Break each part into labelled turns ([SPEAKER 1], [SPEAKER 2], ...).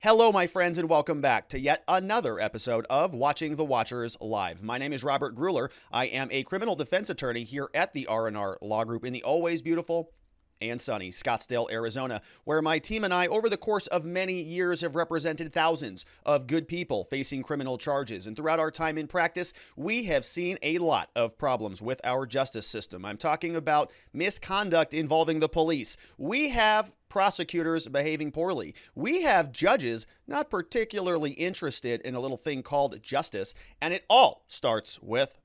[SPEAKER 1] Hello, my friends, and welcome back to yet another episode of Watching the Watchers Live. My name is Robert Grueller. I am a criminal defense attorney here at the R&R Law Group in the always beautiful and sunny Scottsdale, Arizona, where my team and I, over the course of many years, have represented thousands of good people facing criminal charges. And throughout our time in practice, we have seen a lot of problems with our justice system. I'm talking about misconduct involving the police. We have prosecutors behaving poorly. We have judges not particularly interested in a little thing called justice. And it all starts with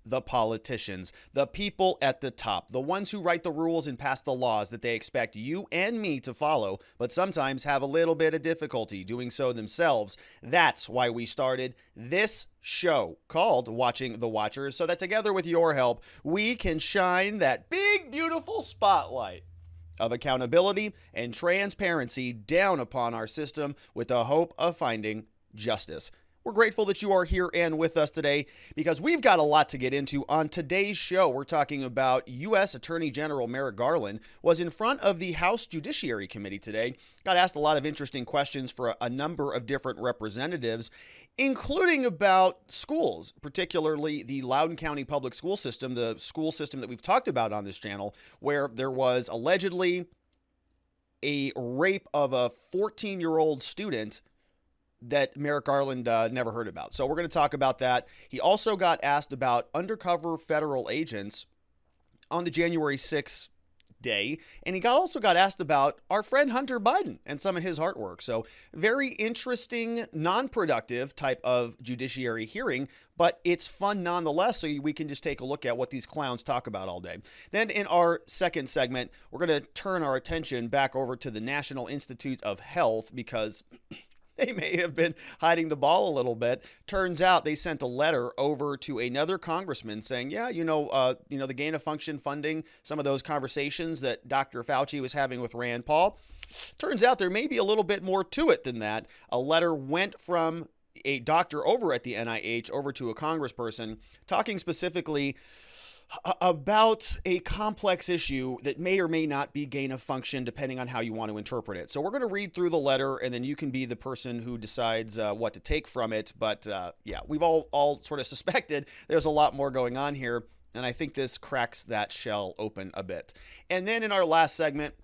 [SPEAKER 1] the politicians, the people at the top, the ones who write the rules and pass the laws that they expect you and me to follow, but sometimes have a little bit of difficulty doing so themselves. That's why we started this show called Watching the Watchers, so that together with your help, we can shine that big, beautiful spotlight of accountability and transparency down upon our system with the hope of finding justice. We're grateful that you are here and with us today because we've got a lot to get into. On today's show, we're talking about U.S. Attorney General Merrick Garland was in front of the House Judiciary Committee today. Got asked a lot of interesting questions for a number of different representatives, including about schools, particularly the Loudoun County public school system, the school system that we've talked about on this channel, where there was allegedly a rape of a 14-year-old student that Merrick Garland never heard about. So we're going to talk about that. He also got asked about undercover federal agents on the January 6th day, and he also got asked about our friend Hunter Biden and some of his artwork. So very interesting, non-productive type of judiciary hearing, but it's fun nonetheless, so we can just take a look at what these clowns talk about all day. Then in our second segment, we're going to turn our attention back over to the National Institutes of Health because they may have been hiding the ball a little bit. Turns out they sent a letter over to another congressman saying, the gain of function funding, some of those conversations that Dr. Fauci was having with Rand Paul. Turns out there may be a little bit more to it than that. A letter went from a doctor over at the NIH over to a congressperson talking specifically about a complex issue that may or may not be gain of function depending on how you want to interpret it. So we're going to read through the letter and then you can be the person who decides what to take from it. But we've all sort of suspected there's a lot more going on here. And I think this cracks that shell open a bit. And then in our last segment,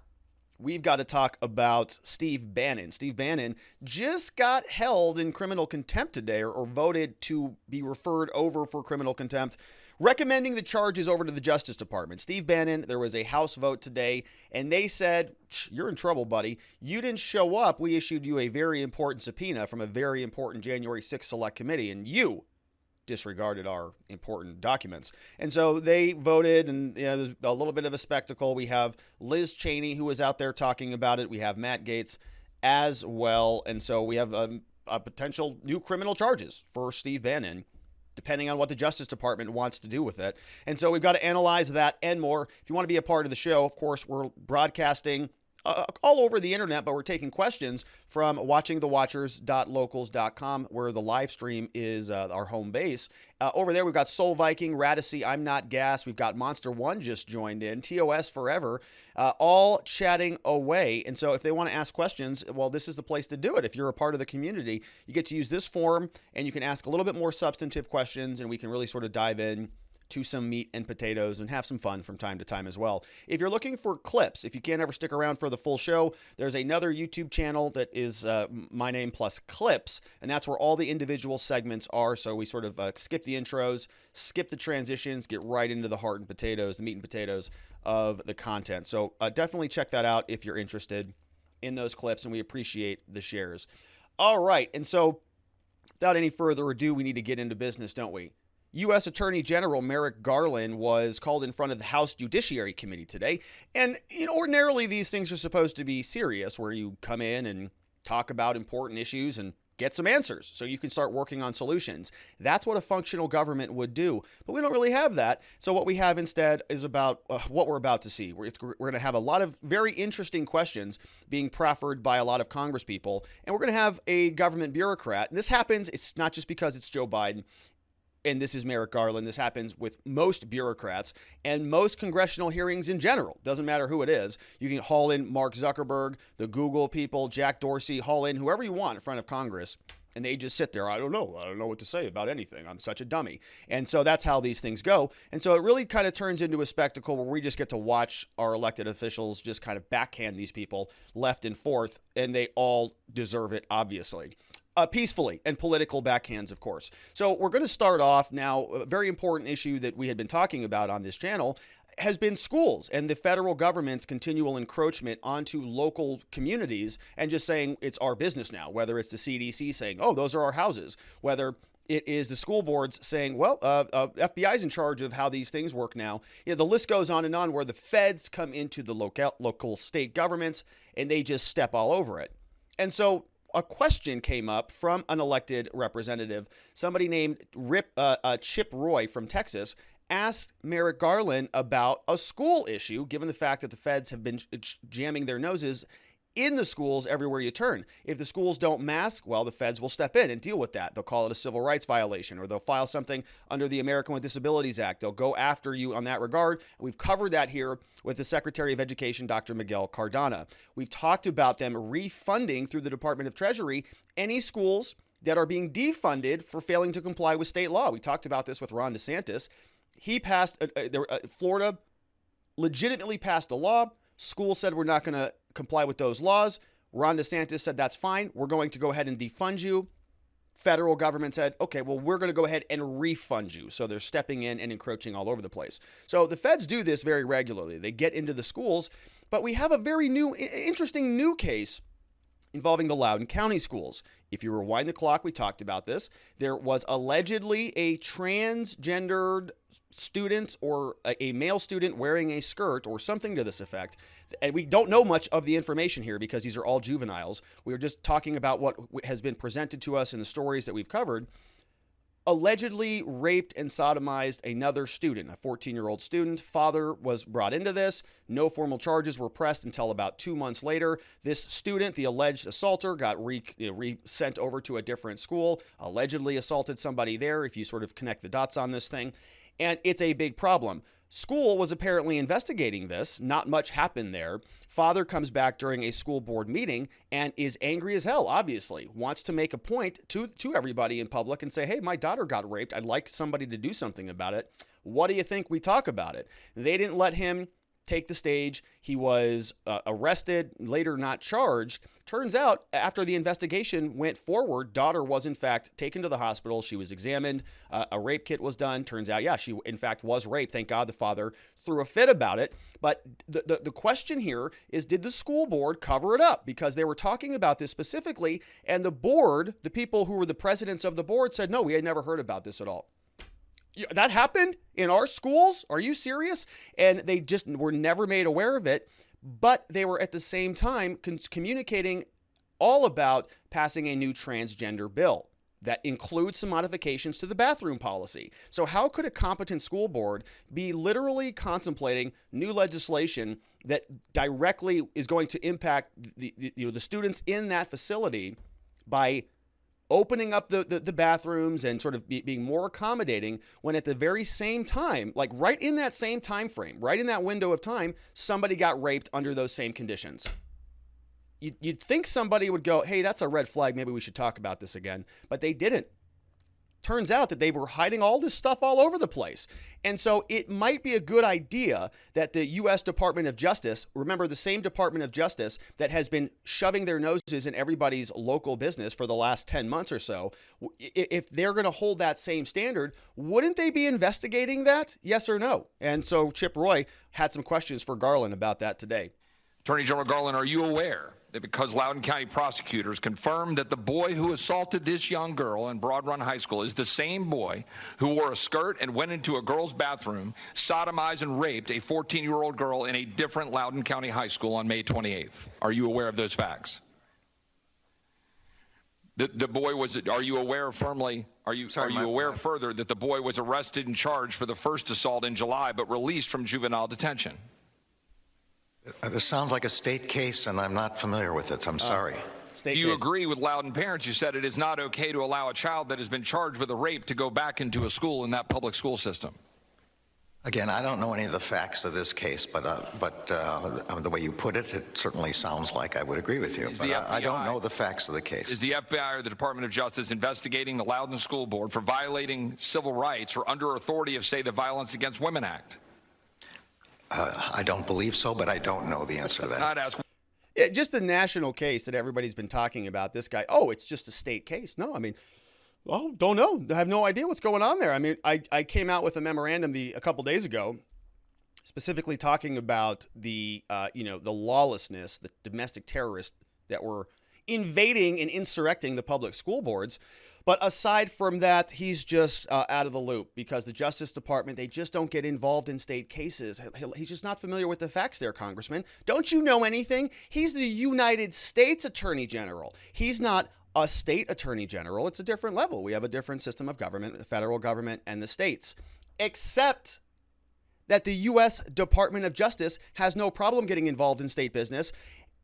[SPEAKER 1] we've got to talk about Steve Bannon. Steve Bannon just got held in criminal contempt today or voted to be referred over for criminal contempt, recommending the charges over to the Justice Department. Steve Bannon, there was a House vote today, and they said, you're in trouble, buddy. You didn't show up. We issued you a very important subpoena from a very important January 6th Select Committee, and you disregarded our important documents. And so they voted, and there's a little bit of a spectacle. We have Liz Cheney, who was out there talking about it. We have Matt Gaetz as well. And so we have a potential new criminal charges for Steve Bannon, depending on what the Justice Department wants to do with it. And so we've got to analyze that and more. If you want to be a part of the show, of course, we're broadcasting all over the internet, but we're taking questions from watchingthewatchers.locals.com, where the live stream is our home base. Over there, we've got Soul Viking, Radicy, I'm Not Gas. We've got Monster One just joined in, TOS Forever, all chatting away. And so if they want to ask questions, well, this is the place to do it. If you're a part of the community, you get to use this forum and you can ask a little bit more substantive questions and we can really sort of dive in to some meat and potatoes and have some fun from time to time as well. If you're looking for clips, if you can't ever stick around for the full show, there's another YouTube channel that is my name plus clips, and that's where all the individual segments are. So we sort of skip the intros, skip the transitions, get right into the heart and potatoes, the meat and potatoes of the content. So definitely check that out if you're interested in those clips, and we appreciate the shares. All right, and so without any further ado, we need to get into business, don't we? U.S. Attorney General Merrick Garland was called in front of the House Judiciary Committee today. And ordinarily these things are supposed to be serious, where you come in and talk about important issues and get some answers so you can start working on solutions. That's what a functional government would do. But we don't really have that. So what we have instead is about what we're about to see. We're going to have a lot of very interesting questions being proffered by a lot of congresspeople. And we're going to have a government bureaucrat. And this happens, it's not just because it's Joe Biden. and this is Merrick Garland, this happens with most bureaucrats and most congressional hearings in general. Doesn't matter who it is. You can haul in Mark Zuckerberg, the Google people, Jack Dorsey, haul in whoever you want in front of Congress, and they just sit there. I don't know what to say about anything. I'm such a dummy. And so that's how these things go. And so it really kind of turns into a spectacle where we just get to watch our elected officials just kind of backhand these people left and forth, and they all deserve it, obviously. Peacefully, and political backhands, of course. So we're going to start off now. A very important issue that we had been talking about on this channel has been schools and the federal government's continual encroachment onto local communities and just saying it's our business now, whether it's the CDC saying, oh, those are our houses, whether it is the school boards saying, well, FBI is in charge of how these things work now. Yeah, the list goes on and on, where the feds come into the local state governments and they just step all over it. And so a question came up from an elected representative, somebody named Chip Roy from Texas, asked Merrick Garland about a school issue, given the fact that the feds have been jamming their noses in the schools everywhere you turn. If the schools don't mask, well, the feds will step in and deal with that. They'll call it a civil rights violation, or they'll file something under the American with Disabilities Act. They'll go after you on that regard. We've covered that here with the Secretary of Education, Dr. Miguel Cardona. We've talked about them refunding through the Department of Treasury any schools that are being defunded for failing to comply with state law. We talked about this with Ron DeSantis. He passed, Florida legitimately passed a law. School said we're not going to comply with those laws. Ron DeSantis said that's fine. We're going to go ahead and defund you. Federal government said, okay, well, we're going to go ahead and refund you. So they're stepping in and encroaching all over the place. So the feds do this very regularly. They get into the schools, but we have a very interesting new case involving the Loudoun County schools. If you rewind the clock, we talked about this. There was allegedly a transgendered student or a male student wearing a skirt or something to this effect. And we don't know much of the information here because these are all juveniles. We are just talking about what has been presented to us in the stories that we've covered. Allegedly raped and sodomized another student, a 14-year-old student. Father was brought into this. No formal charges were pressed until about 2 months later. This student, the alleged assaulter, got sent over to a different school, allegedly assaulted somebody there, if you sort of connect the dots on this thing. And it's a big problem. School was apparently investigating this. Not much happened there. Father comes back during a school board meeting and is angry as hell, obviously. Wants to make a point to everybody in public and say, hey, my daughter got raped. I'd like somebody to do something about it. What do you think we talk about it? They didn't let him take the stage. He was arrested, later not charged. Turns out, after the investigation went forward, daughter was in fact taken to the hospital. She was examined. A rape kit was done. Turns out, yeah, she in fact was raped. Thank God the father threw a fit about it. But the question here is, did the school board cover it up? Because they were talking about this specifically, and the board, the people who were the presidents of the board, said, no, we had never heard about this at all. That happened in our schools? Are you serious? And they just were never made aware of it, but they were at the same time communicating all about passing a new transgender bill that includes some modifications to the bathroom policy. So how could a competent school board be literally contemplating new legislation that directly is going to impact the students in that facility by opening up the bathrooms and sort of being more accommodating, when at the very same time, like right in that same time frame, right in that window of time, somebody got raped under those same conditions? You'd think somebody would go, hey, that's a red flag. Maybe we should talk about this again. But they didn't. Turns out that they were hiding all this stuff all over the place. And so it might be a good idea that the U.S. Department of Justice, remember the same Department of Justice that has been shoving their noses in everybody's local business for the last 10 months or so, if they're going to hold that same standard, wouldn't they be investigating that? Yes or no? And so Chip Roy had some questions for Garland about that today.
[SPEAKER 2] Attorney General Garland, are you aware that because Loudoun County prosecutors confirmed that the boy who assaulted this young girl in Broad Run High School is the same boy who wore a skirt and went into a girl's bathroom, sodomized and raped a 14-year-old girl in a different Loudoun County high school on May 28th? Are you aware of those facts? The boy was, are you aware firmly, are you aware further that the boy was arrested and charged for the first assault in July but released from juvenile detention?
[SPEAKER 3] This sounds like a state case, and I'm not familiar with it. I'm sorry.
[SPEAKER 1] State
[SPEAKER 2] Do you
[SPEAKER 1] case.
[SPEAKER 2] agree with Loudoun parents? You said it is not okay to allow a child that has been charged with a rape to go back into a school in that public school system.
[SPEAKER 3] Again, I don't know any of the facts of this case, but the way you put it, it certainly sounds like I would agree with you. But I don't know the facts of the case.
[SPEAKER 2] Is the FBI or the Department of Justice investigating the Loudoun School Board for violating civil rights or under authority of, say, the Violence Against Women Act?
[SPEAKER 3] I don't believe so, but I don't know the answer to that.
[SPEAKER 2] Not ask.
[SPEAKER 1] Yeah, just the national case that everybody's been talking about. This guy, oh, it's just a state case. No, I mean, well, don't know. I have no idea what's going on there. I mean, I came out with a memorandum a couple days ago, specifically talking about the the lawlessness, the domestic terrorists that were invading and insurrecting the public school boards. But aside from that, he's just out of the loop because the Justice Department, they just don't get involved in state cases. He's just not familiar with the facts there, Congressman. Don't you know anything? He's the United States Attorney General. He's not a state attorney general. It's a different level. We have a different system of government, the federal government and the states, except that the U.S. Department of Justice has no problem getting involved in state business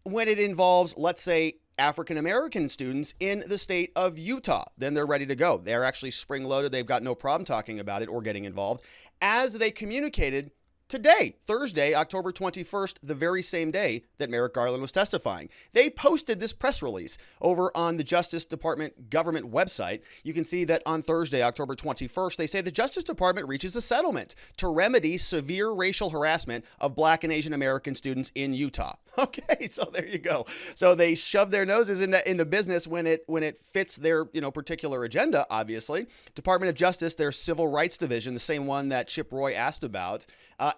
[SPEAKER 1] when it involves, let's say, African-American students in the state of Utah. Then they're ready to go. They're actually spring-loaded. They've got no problem talking about it or getting involved, as they communicated today, Thursday, October 21st, the very same day that Merrick Garland was testifying. They posted this press release over on the Justice Department government website. You can see that on Thursday, October 21st, they say the Justice Department reaches a settlement to remedy severe racial harassment of Black and Asian American students in Utah. Okay, so there you go. So they shove their noses into business when it fits their particular agenda. Obviously, Department of Justice, their Civil Rights Division, the same one that Chip Roy asked about,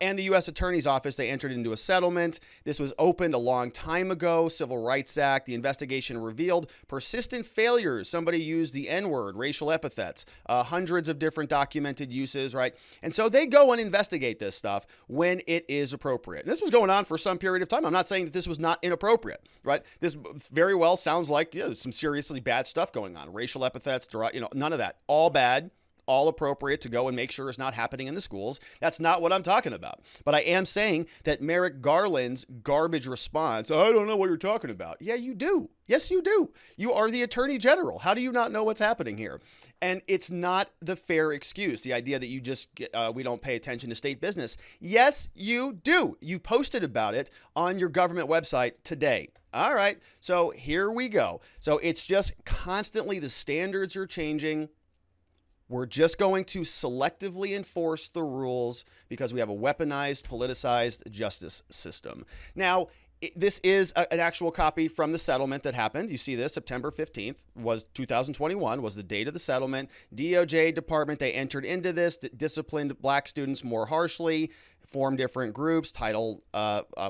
[SPEAKER 1] and the U.S. Attorney's Office, they entered into a settlement. This was opened a long time ago. Civil Rights Act. The investigation revealed persistent failures. Somebody used the N-word, racial epithets, hundreds of different documented uses, right? And so they go and investigate this stuff when it is appropriate. And this was going on for some period of time. I'm not saying that this was not inappropriate, right? This very well sounds like some seriously bad stuff going on. Racial epithets, none of that. All bad. All appropriate to go and make sure it's not happening in the schools. That's not what I'm talking about. But I am saying that Merrick Garland's garbage response, I don't know what you're talking about. Yeah, you do. Yes, you do. You are the Attorney General. How do you not know what's happening here? And it's not the fair excuse, the idea that you just we don't pay attention to state business. Yes, you do. You posted about it on your government website today. All right, so here we go. So it's just constantly the standards are changing. We're just going to selectively enforce the rules because we have a weaponized, politicized justice system. Now, this is an actual copy from the settlement that happened. You see this, September 15th was 2021 was the date of the settlement. DOJ department, they entered into this, disciplined Black students more harshly, formed different groups. Title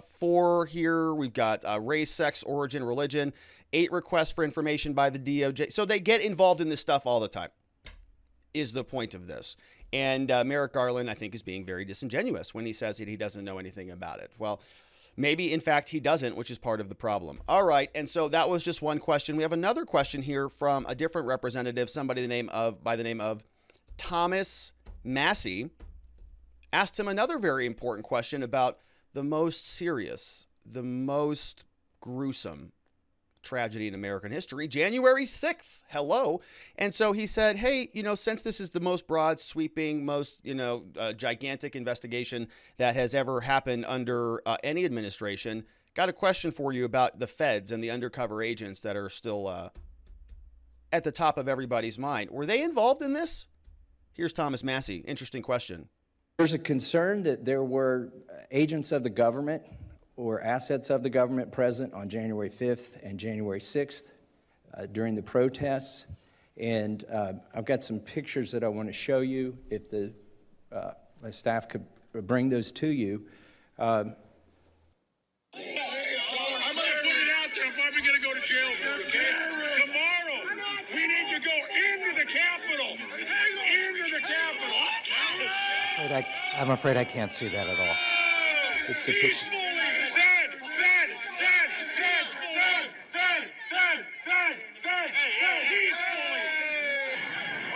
[SPEAKER 1] 4 here, we've got race, sex, origin, religion, 8 requests for information by the DOJ. So they get involved in this stuff all the time. Is the point of this. And Merrick Garland, I think, is being very disingenuous when he says that he doesn't know anything about it. Well, maybe, in fact, he doesn't, which is part of the problem. All right, and so that was just one question. We have another question here from a different representative, somebody by the name of Thomas Massey. Asked him another very important question about the most serious, the most gruesome tragedy in American history, January 6th. Hello. And so he said, hey, since this is the most broad, sweeping, most, gigantic investigation that has ever happened under any administration, got a question for you about the feds and the undercover agents that are still at the top of everybody's mind. Were they involved in this? Here's Thomas Massey. Interesting question.
[SPEAKER 4] There's a concern that there were agents of the government or assets of the government present on January 5th and January 6th during the protests. And I've got some pictures that I want to show you if my staff could bring those to you.
[SPEAKER 5] I'm going to put it out there. I'm probably going to go to jail for it, okay? Tomorrow, we need to go into the Capitol. Into the Capitol.
[SPEAKER 6] I'm afraid I can't see that at all.
[SPEAKER 5] Peacefully. Peacefully.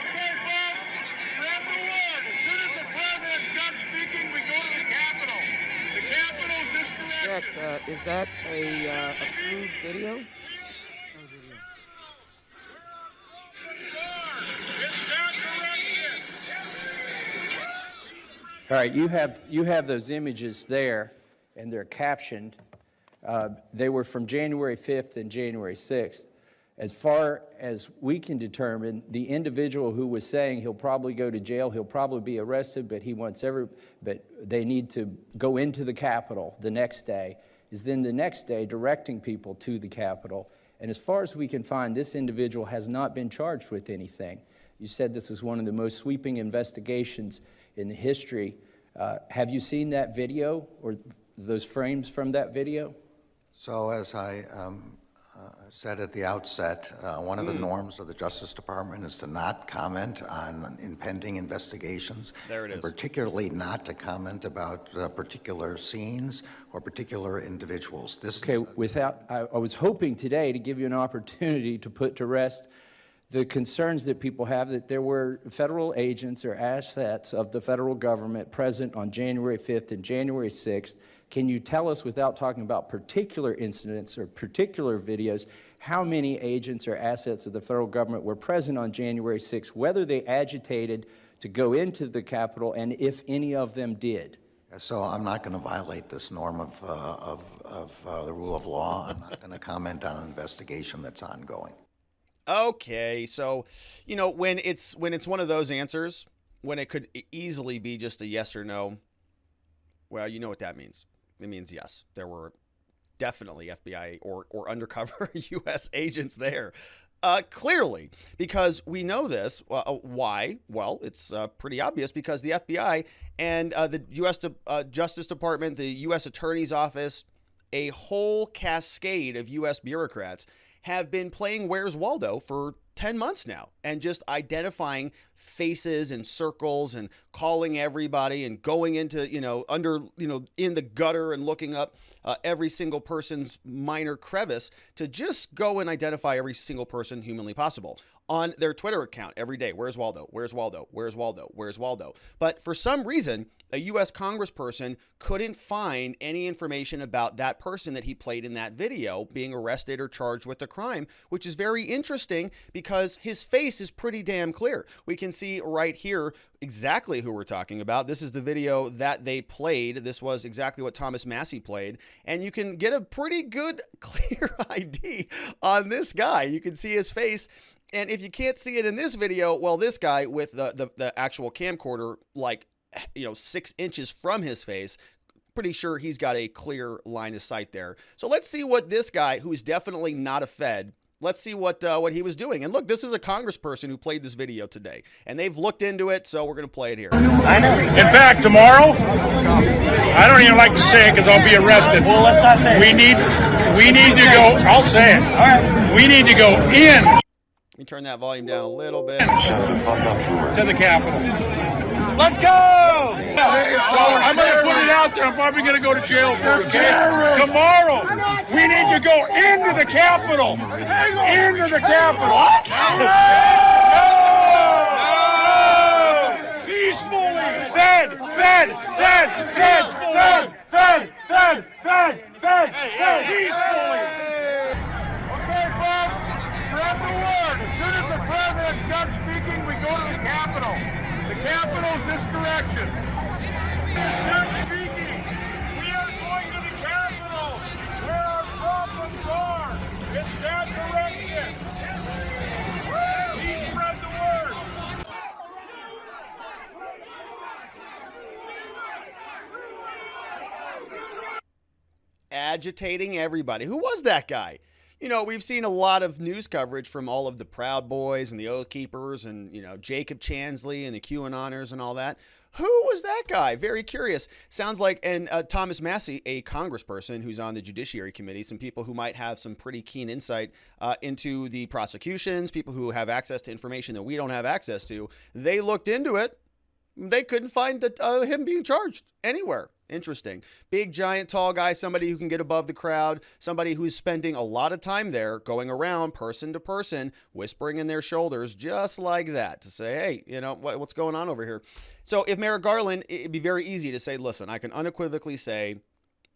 [SPEAKER 5] Okay, folks, number one, as soon as the president starts speaking, we go to the Capitol. The Capitol's this direction.
[SPEAKER 7] Is that a approved video?
[SPEAKER 4] All right, you have those images there, and they're captioned. They were from January 5th and January 6th. As far as we can determine, the individual who was saying he'll probably go to jail, he'll probably be arrested, but but they need to go into the Capitol the next day, is then the next day directing people to the Capitol. And as far as we can find, this individual has not been charged with anything. You said this is one of the most sweeping investigations in the history. Have you seen that video or those frames from that video?
[SPEAKER 3] So as I said at the outset, one of the norms of the Justice Department is to not comment on impending investigations.
[SPEAKER 1] There it is.
[SPEAKER 3] And particularly not to comment about particular scenes or particular individuals.
[SPEAKER 4] I was hoping today to give you an opportunity to put to rest the concerns that people have that there were federal agents or assets of the federal government present on January 5th and January 6th. Can you tell us, without talking about particular incidents or particular videos, how many agents or assets of the federal government were present on January 6th, whether they agitated to go into the Capitol, and if any of them did?
[SPEAKER 3] So I'm not going to violate this norm of the rule of law. I'm not going to comment on an investigation that's ongoing.
[SPEAKER 1] Okay, so, when it's one of those answers, when it could easily be just a yes or no, well, you know what that means. It means yes, there were definitely FBI or undercover U.S. agents there. Clearly, because we know this. Why? Well, it's pretty obvious, because the FBI and the U.S. Justice Department, the U.S. Attorney's Office, a whole cascade of U.S. bureaucrats have been playing Where's Waldo for 10 months now, and just identifying faces and circles and calling everybody and going into, in the gutter and looking up every single person's minor crevice to just go and identify every single person humanly possible on their Twitter account every day. Where's Waldo? Where's Waldo? Where's Waldo? Where's Waldo? But for some reason, a U.S. congressperson couldn't find any information about that person that he played in that video being arrested or charged with a crime, which is very interesting because his face is pretty damn clear. We can see right here exactly who we're talking about. This is the video that they played. This was exactly what Thomas Massie played. And you can get a pretty good, clear ID on this guy. You can see his face. And if you can't see it in this video, well, this guy with the actual camcorder, 6 inches from his face, pretty sure he's got a clear line of sight there. So let's see what this guy, who's definitely not a Fed, let's see what he was doing. And look, this is a congressperson who played this video today, and they've looked into it, so we're going to play it here.
[SPEAKER 5] In fact, tomorrow, I don't even like to say it because I'll be arrested.
[SPEAKER 7] Well, let's not say it.
[SPEAKER 5] We need to go, I'll say it. All right. We need to go in.
[SPEAKER 1] Let me turn that volume down a little bit.
[SPEAKER 5] To the Capitol. Let's go! So I'm going to put it out there. I'm probably going to go to jail for it, okay? Tomorrow, we need to go into the Capitol. Into the Capitol. What? No! Peacefully. Fed. Peacefully. Okay, folks. Spread the word. As soon as the president's done speaking, we go to the Capitol. The Capitol's this direction. Stop speaking. We are going to the Capitol, where our problems are. It's that direction. Please spread the word.
[SPEAKER 1] Agitating everybody. Who was that guy? We've seen a lot of news coverage from all of the Proud Boys and the Oath Keepers and, Jacob Chansley and the QAnoners and all that. Who was that guy? Very curious. Sounds like, and Thomas Massie, a congressperson who's on the Judiciary Committee, some people who might have some pretty keen insight into the prosecutions, people who have access to information that we don't have access to. They looked into it. They couldn't find him being charged anywhere. Interesting. Big, giant, tall guy, somebody who can get above the crowd, somebody who's spending a lot of time there going around person to person, whispering in their shoulders just like that to say, hey, what's going on over here? So if Merrick Garland, it'd be very easy to say, listen, I can unequivocally say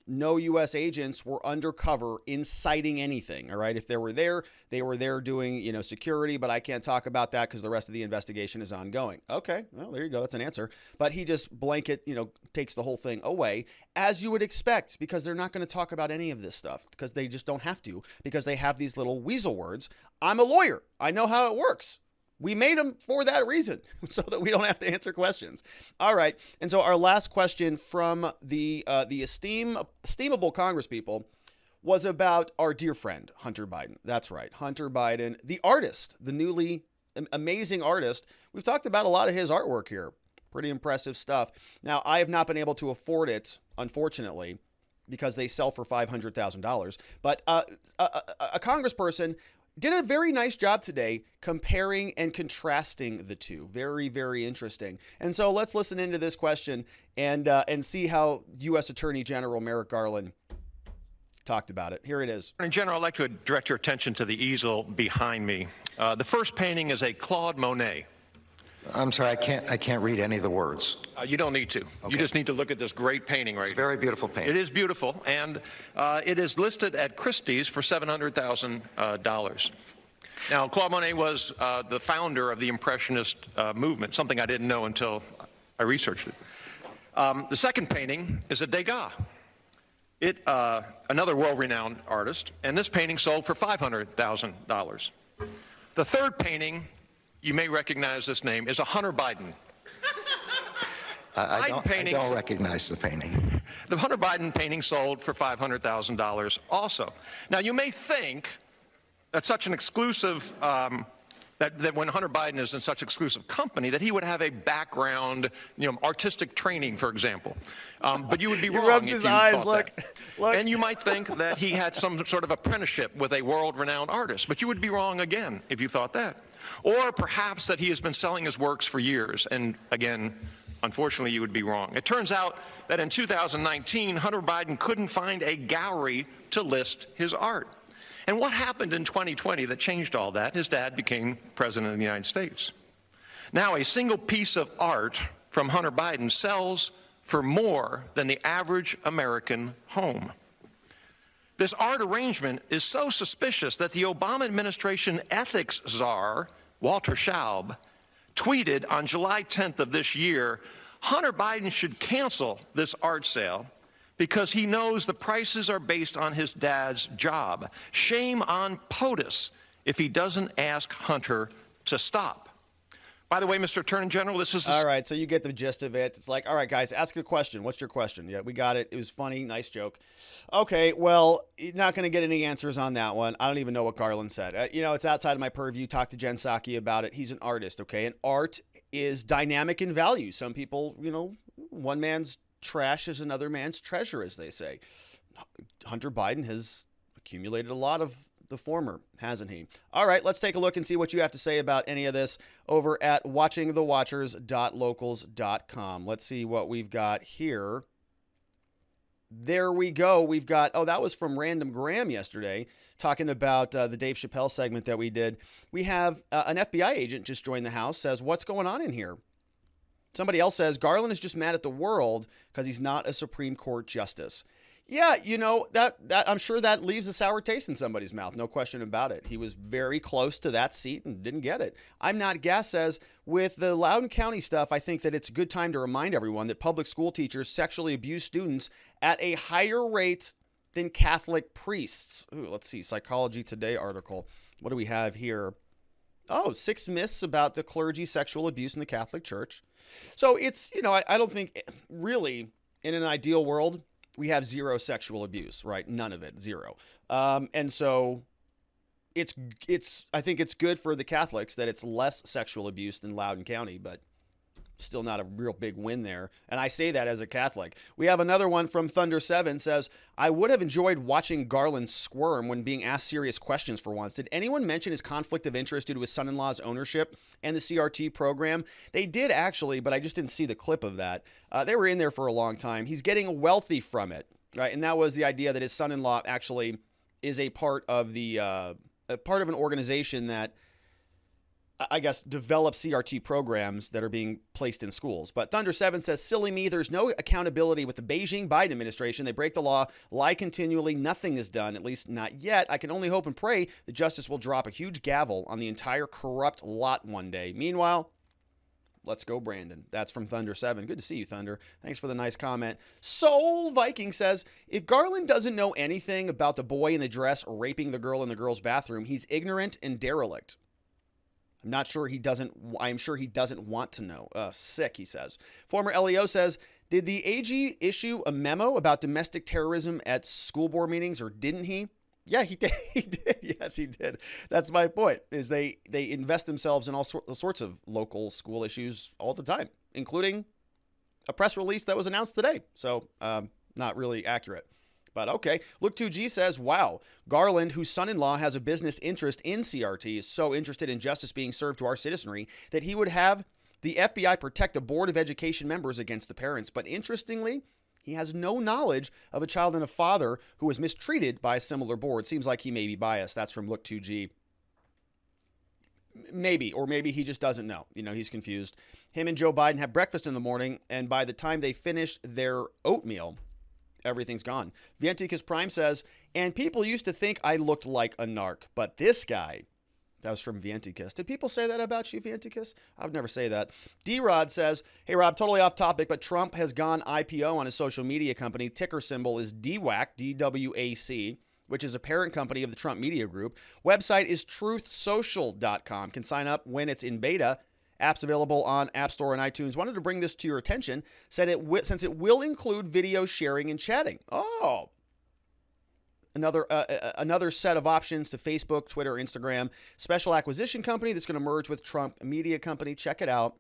[SPEAKER 1] no U.S. agents were undercover inciting anything. All right. If they were there doing, security, but I can't talk about that because the rest of the investigation is ongoing. Okay. Well, there you go. That's an answer. But he just blanket, takes the whole thing away, as you would expect, because they're not going to talk about any of this stuff because they just don't have to, because they have these little weasel words. I'm a lawyer. I know how it works. We made them for that reason, so that we don't have to answer questions. All right. And so our last question from the esteemable congresspeople was about our dear friend, Hunter Biden. That's right. Hunter Biden, the artist, the newly amazing artist. We've talked about a lot of his artwork here. Pretty impressive stuff. Now, I have not been able to afford it, unfortunately, because they sell for $500,000. But a congressperson did a very nice job today comparing and contrasting the two. Very, very interesting. And so let's listen into this question and see how U.S. Attorney General Merrick Garland talked about it. Here it is.
[SPEAKER 7] In general, I'd like to direct your attention to the easel behind me. The first painting is a Claude Monet.
[SPEAKER 3] I'm sorry, I can't read any of the words.
[SPEAKER 7] You don't need to.
[SPEAKER 3] Okay.
[SPEAKER 7] You just need to look at this great painting right
[SPEAKER 3] It's a very beautiful painting.
[SPEAKER 7] It is beautiful, and it is listed at Christie's for $700,000. Now, Claude Monet was the founder of the Impressionist movement, something I didn't know until I researched it. The second painting is a Degas. Another well-renowned artist, and this painting sold for $500,000. The third painting, you may recognize this name, is a Hunter Biden.
[SPEAKER 3] I don't recognize the painting.
[SPEAKER 7] The Hunter Biden painting sold for $500,000 also. Now, you may think that such an exclusive, that when Hunter Biden is in such exclusive company, that he would have a background, artistic training, for example. But you would be wrong.
[SPEAKER 1] He rubs
[SPEAKER 7] if
[SPEAKER 1] his
[SPEAKER 7] you
[SPEAKER 1] eyes.
[SPEAKER 7] thought
[SPEAKER 1] Look.
[SPEAKER 7] And you might think that he had some sort of apprenticeship with a world-renowned artist. But you would be wrong again if you thought that. Or perhaps that he has been selling his works for years. And again, unfortunately, you would be wrong. It turns out that in 2019, Hunter Biden couldn't find a gallery to list his art. And what happened in 2020 that changed all that? His dad became president of the United States. Now, a single piece of art from Hunter Biden sells for more than the average American home. This art arrangement is so suspicious that the Obama administration ethics czar, Walter Schaub, tweeted on July 10th of this year, Hunter Biden should cancel this art sale because he knows the prices are based on his dad's job. Shame on POTUS if he doesn't ask Hunter to stop. By the way, Mr. Attorney General, this is...
[SPEAKER 1] All right, so you get the gist of it. It's like, all right, guys, ask a question. What's your question? Yeah, we got it. It was funny. Nice joke. Okay, well, you're not going to get any answers on that one. I don't even know what Garland said. It's outside of my purview. Talk to Jen Psaki about it. He's an artist, okay? And art is dynamic in value. Some people, one man's trash is another man's treasure, as they say. Hunter Biden has accumulated a lot of the former, hasn't he? All right, let's take a look and see what you have to say about any of this over at watchingthewatchers.locals.com. Let's see what we've got here. There we go. We've got, that was from Random Graham yesterday, talking about the Dave Chappelle segment that we did. We have an FBI agent just joined the House, says, what's going on in here? Somebody else says, Garland is just mad at the world because he's not a Supreme Court justice. Yeah, that I'm sure that leaves a sour taste in somebody's mouth. No question about it. He was very close to that seat and didn't get it. I'm Not Gas says, with the Loudoun County stuff, I think that it's a good time to remind everyone that public school teachers sexually abuse students at a higher rate than Catholic priests. Ooh, let's see. Psychology Today article. What do we have here? 6 myths about the clergy sexual abuse in the Catholic Church. So it's, I don't think really in an ideal world, we have zero sexual abuse, right? None of it, zero. And so I think it's good for the Catholics that it's less sexual abuse than Loudoun County, but still not a real big win there. And I say that as a Catholic. We have another one from Thunder7 says, I would have enjoyed watching Garland squirm when being asked serious questions for once. Did anyone mention his conflict of interest due to his son-in-law's ownership and the CRT program? They did actually, but I just didn't see the clip of that. They were in there for a long time. He's getting wealthy from it, right? And that was the idea that his son-in-law actually is a part of an organization that I guess, develop CRT programs that are being placed in schools. But Thunder7 says, silly me, there's no accountability with the Beijing Biden administration. They break the law, lie continually, nothing is done, at least not yet. I can only hope and pray that justice will drop a huge gavel on the entire corrupt lot one day. Meanwhile, let's go, Brandon. That's from Thunder7. Good to see you, Thunder. Thanks for the nice comment. Soul Viking says, if Garland doesn't know anything about the boy in the dress raping the girl in the girl's bathroom, he's ignorant and derelict. I'm sure he doesn't want to know. Sick, he says. Former LEO says, did the AG issue a memo about domestic terrorism at school board meetings, or didn't he? Yeah, he did. He did. Yes, he did. That's my point, is they invest themselves in all sorts of local school issues all the time, including a press release that was announced today. So not really accurate. But okay, Look 2G says, wow, Garland, whose son-in-law has a business interest in CRT, is so interested in justice being served to our citizenry that he would have the FBI protect a board of education members against the parents. But interestingly, he has no knowledge of a child and a father who was mistreated by a similar board. Seems like he may be biased. That's from Look 2G. Maybe, or maybe he just doesn't know. He's confused. Him and Joe Biden have breakfast in the morning, and by the time they finish their oatmeal, everything's gone. Vienticus Prime says, and people used to think I looked like a narc, but this guy, that was from Vienticus. Did people say that about you, Vienticus? I would never say that. D-Rod says, hey, Rob, totally off topic, but Trump has gone IPO on his social media company. Ticker symbol is DWAC, D-W-A-C, which is a parent company of the Trump Media Group. Website is truthsocial.com. Can sign up when it's in beta. Apps available on App Store and iTunes. Wanted to bring this to your attention, since it will include video sharing and chatting. Oh, another set of options to Facebook, Twitter, Instagram. Special acquisition company that's going to merge with Trump Media Company. Check it out.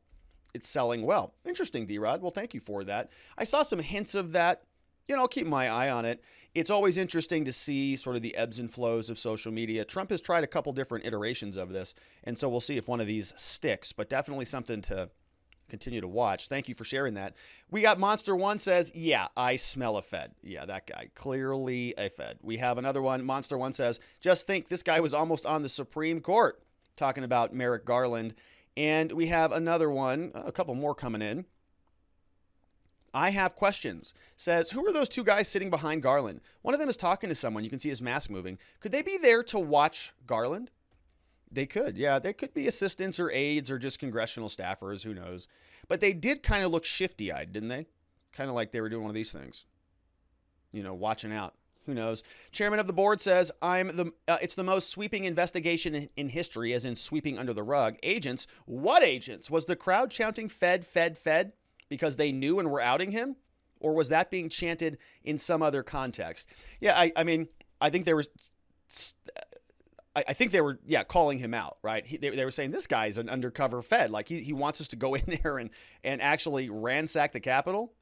[SPEAKER 1] It's selling well. Interesting, D-Rod. Well, thank you for that. I saw some hints of that. I'll keep my eye on it. It's always interesting to see sort of the ebbs and flows of social media. Trump has tried a couple different iterations of this, and so we'll see if one of these sticks, but definitely something to continue to watch. Thank you for sharing that. We got Monster One says, yeah, I smell a Fed. Yeah, that guy, clearly a Fed. We have another one. Monster One says, just think this guy was almost on the Supreme Court, talking about Merrick Garland. And we have another one, a couple more coming in. I have questions. Says, who are those two guys sitting behind Garland? One of them is talking to someone. You can see his mask moving. Could they be there to watch Garland? They could. Yeah, they could be assistants or aides or just congressional staffers. Who knows? But they did kind of look shifty-eyed, didn't they? Kind of like they were doing one of these things. Watching out. Who knows? Chairman of the board says, it's the most sweeping investigation in history, as in sweeping under the rug. Agents? What agents? Was the crowd chanting Fed, Fed, Fed? Because they knew and were outing him? Or was that being chanted in some other context? Yeah, I think they were calling him out, right? They were saying, this guy's an undercover Fed. Like, he wants us to go in there and actually ransack the Capitol.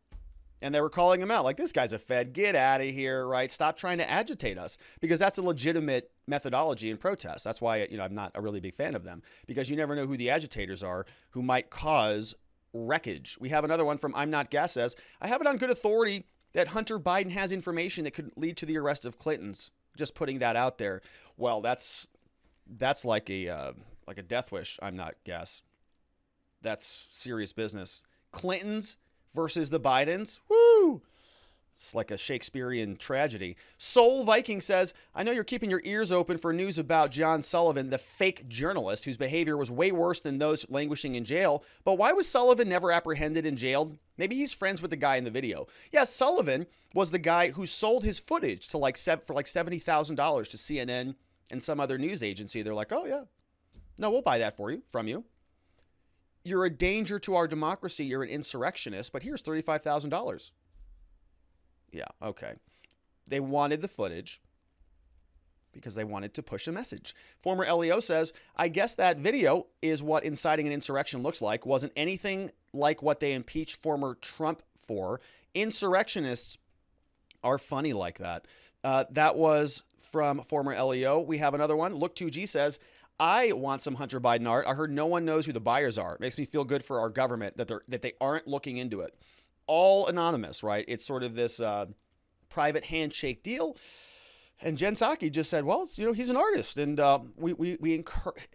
[SPEAKER 1] And they were calling him out, like, this guy's a Fed. Get out of here, right? Stop trying to agitate us. Because that's a legitimate methodology in protest. That's why, I'm not a really big fan of them. Because you never know who the agitators are who might cause wreckage. We have another one from I'm Not Gas says, I have it on good authority that Hunter Biden has information that could lead to the arrest of Clintons. Just putting that out there. Well, that's like a death wish. I'm Not Gas. That's serious business. Clintons versus the Bidens. Woo! It's like a Shakespearean tragedy. Soul Viking says, I know you're keeping your ears open for news about John Sullivan, the fake journalist whose behavior was way worse than those languishing in jail. But why was Sullivan never apprehended and jailed? Maybe he's friends with the guy in the video. Yeah, Sullivan was the guy who sold his footage to for $70,000 to CNN and some other news agency. They're like, oh yeah, no, we'll buy that from you. You're a danger to our democracy. You're an insurrectionist, but here's $35,000. Yeah, okay. They wanted the footage because they wanted to push a message. Former LEO says, I guess that video is what inciting an insurrection looks like. Wasn't anything like what they impeached former Trump for. Insurrectionists are funny like that. That was from former LEO. We have another one. Look 2G says, I want some Hunter Biden art. I heard no one knows who the buyers are. It makes me feel good for our government that they aren't looking into it. All anonymous, right? It's sort of this private handshake deal. And Jen Psaki just said, well, he's an artist. And we encourage.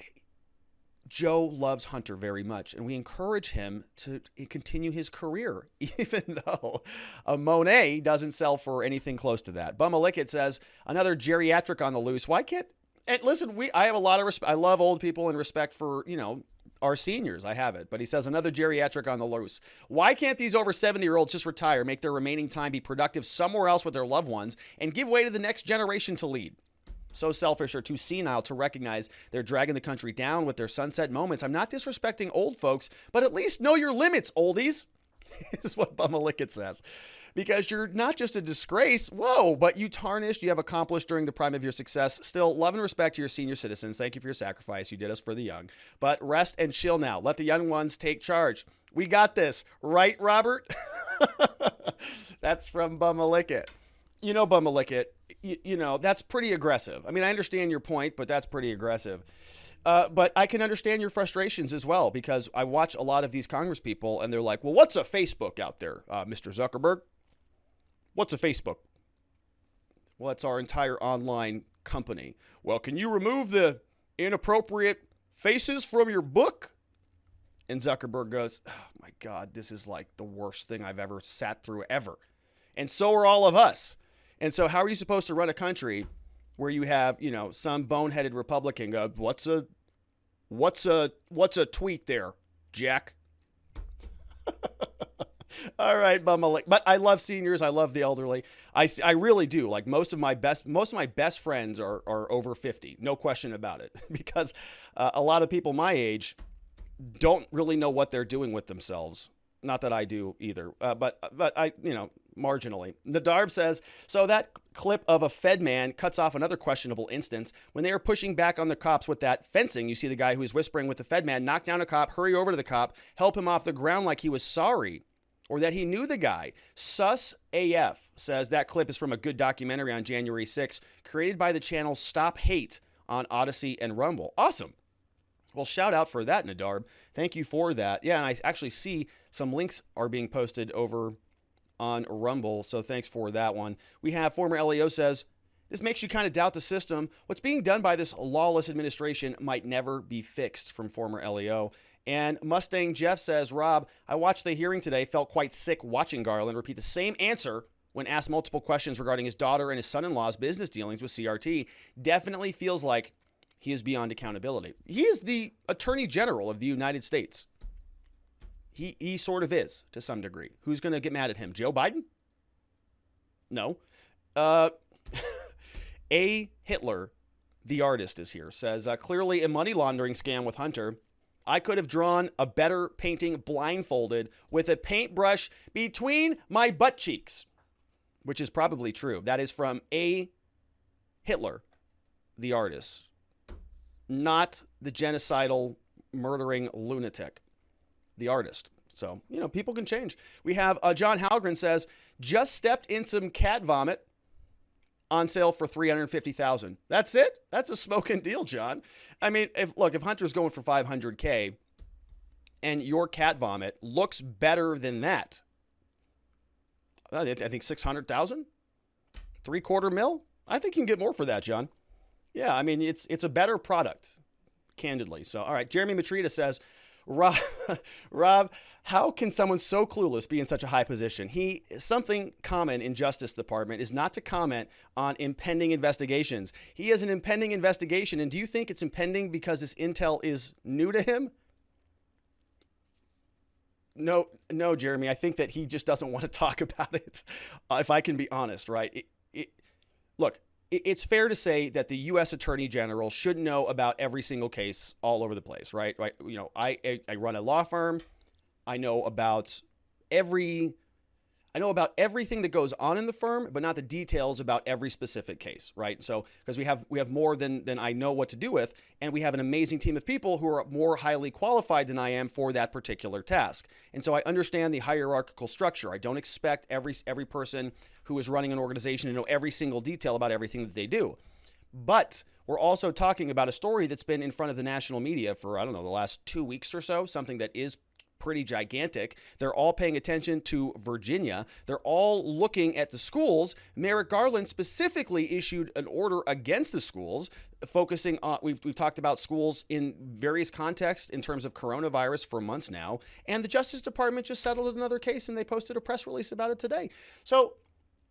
[SPEAKER 1] Joe loves Hunter very much, and we encourage him to continue his career, even though a Monet doesn't sell for anything close to that. Bumalickit says, another geriatric on the loose. Why can't, and listen, I have a lot of respect. I love old people and respect for, our seniors. I have it. But he says, another geriatric on the loose. Why can't these over 70-year-olds just retire, make their remaining time be productive somewhere else with their loved ones, and give way to the next generation to lead? So selfish or too senile to recognize they're dragging the country down with their sunset moments. I'm not disrespecting old folks, but at least know your limits, oldies, is what Bumalickit says. Because you're not just a disgrace, whoa, but you tarnished, you have accomplished during the prime of your success. Still, love and respect to your senior citizens. Thank you for your sacrifice. You did us for the young. But rest and chill now. Let the young ones take charge. We got this. Right, Robert? That's from Bumalickit. Bumalickit, that's pretty aggressive. I mean, I understand your point, but that's pretty aggressive. But I can understand your frustrations as well, because I watch a lot of these congresspeople and they're like, well, what's a Facebook out there, Mr. Zuckerberg? What's a Facebook? Well, it's our entire online company. Well, can you remove the inappropriate faces from your book? And Zuckerberg goes, oh my God, this is like the worst thing I've ever sat through ever. And so are all of us. And so how are you supposed to run a country where you have, some boneheaded Republican go, what's a tweet there, Jack? All right, Bumalick. But I love seniors. I love the elderly. I really do. Like most of my best friends are over 50. No question about it. Because a lot of people my age don't really know what they're doing with themselves. Not that I do either. But I, marginally. Nadarb says, so that clip of a Fed man cuts off another questionable instance. When they are pushing back on the cops with that fencing, you see the guy who is whispering with the Fed man, knock down a cop, hurry over to the cop, help him off the ground like he was sorry, or that he knew the guy. Sus AF says that clip is from a good documentary on January 6th, created by the channel Stop Hate on Odyssey and Rumble. Awesome. Well, shout out for that, Nadarb. Thank you for that. Yeah, and I actually see some links are being posted over on Rumble, so thanks for that one. We have former LEO says, this makes you kind of doubt the system. What's being done by this lawless administration might never be fixed, from former LEO. And Mustang Jeff says, Rob, I watched the hearing today, felt quite sick watching Garland repeat the same answer when asked multiple questions regarding his daughter and his son-in-law's business dealings with CRT. Definitely feels like he is beyond accountability. He is the Attorney General of the United States. He sort of is, to some degree. Who's going to get mad at him? Joe Biden? No. A. Hitler, the artist, is here. Says, clearly a money laundering scam with Hunter. I could have drawn a better painting blindfolded with a paintbrush between my butt cheeks. Which is probably true. That is from A. Hitler, the artist. Not the genocidal, murdering lunatic. The artist. So, people can change. We have John Halgren says, just stepped in some cat vomit, on sale for $350,000. That's it? That's a smoking deal, John. I mean, if Hunter's going for $500K and your cat vomit looks better than that, I think $600,000, $750,000 mil. I think you can get more for that, John. Yeah, I mean, it's a better product, candidly. So, all right. Jeremy Matrita says, Rob, how can someone so clueless be in such a high position? Something common in Justice Department is not to comment on impending investigations. He has an impending investigation, and do you think it's impending because this intel is new to him? No, Jeremy. I think that he just doesn't want to talk about it. If I can be honest, right? Look. It's fair to say that the U.S. Attorney General should know about every single case all over the place, right? Right. I run a law firm. I know about everything that goes on in the firm, but not the details about every specific case, right? So, because we have more than I know what to do with, and we have an amazing team of people who are more highly qualified than I am for that particular task. And so I understand the hierarchical structure. I don't expect every person who is running an organization to know every single detail about everything that they do. But we're also talking about a story that's been in front of the national media for, the last 2 weeks or so, something that is pretty gigantic. They're all paying attention to Virginia. They're all looking at the schools. Merrick Garland specifically issued an order against the schools, focusing on, we've talked about schools in various contexts in terms of coronavirus for months now. And the Justice Department just settled another case, and they posted a press release about it today. So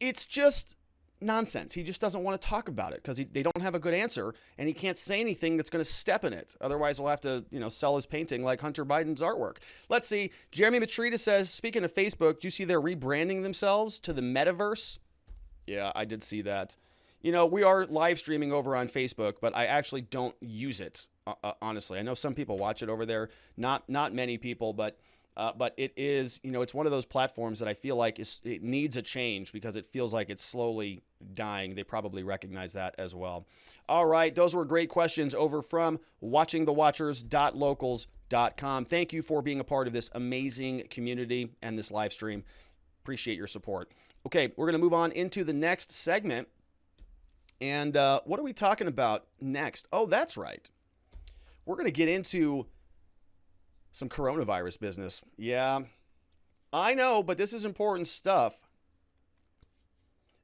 [SPEAKER 1] it's just nonsense. He just doesn't want to talk about it because they don't have a good answer, and he can't say anything that's going to step in it. Otherwise, he'll have to, sell his painting like Hunter Biden's artwork. Let's see. Jeremy Matrita says, speaking of Facebook, do you see they're rebranding themselves to the metaverse? Yeah, I did see that. We are live streaming over on Facebook, but I actually don't use it. Honestly, I know some people watch it over there. Not many people, but it is, it's one of those platforms that I feel like it needs a change because it feels like it's slowly dying. They probably recognize that as well. All right. Those were great questions over from watchingthewatchers.locals.com. Thank you for being a part of this amazing community and this live stream. Appreciate your support. Okay. We're going to move on into the next segment. And what are we talking about next? Oh, that's right. We're going to get into some coronavirus business. Yeah, I know, but this is important stuff.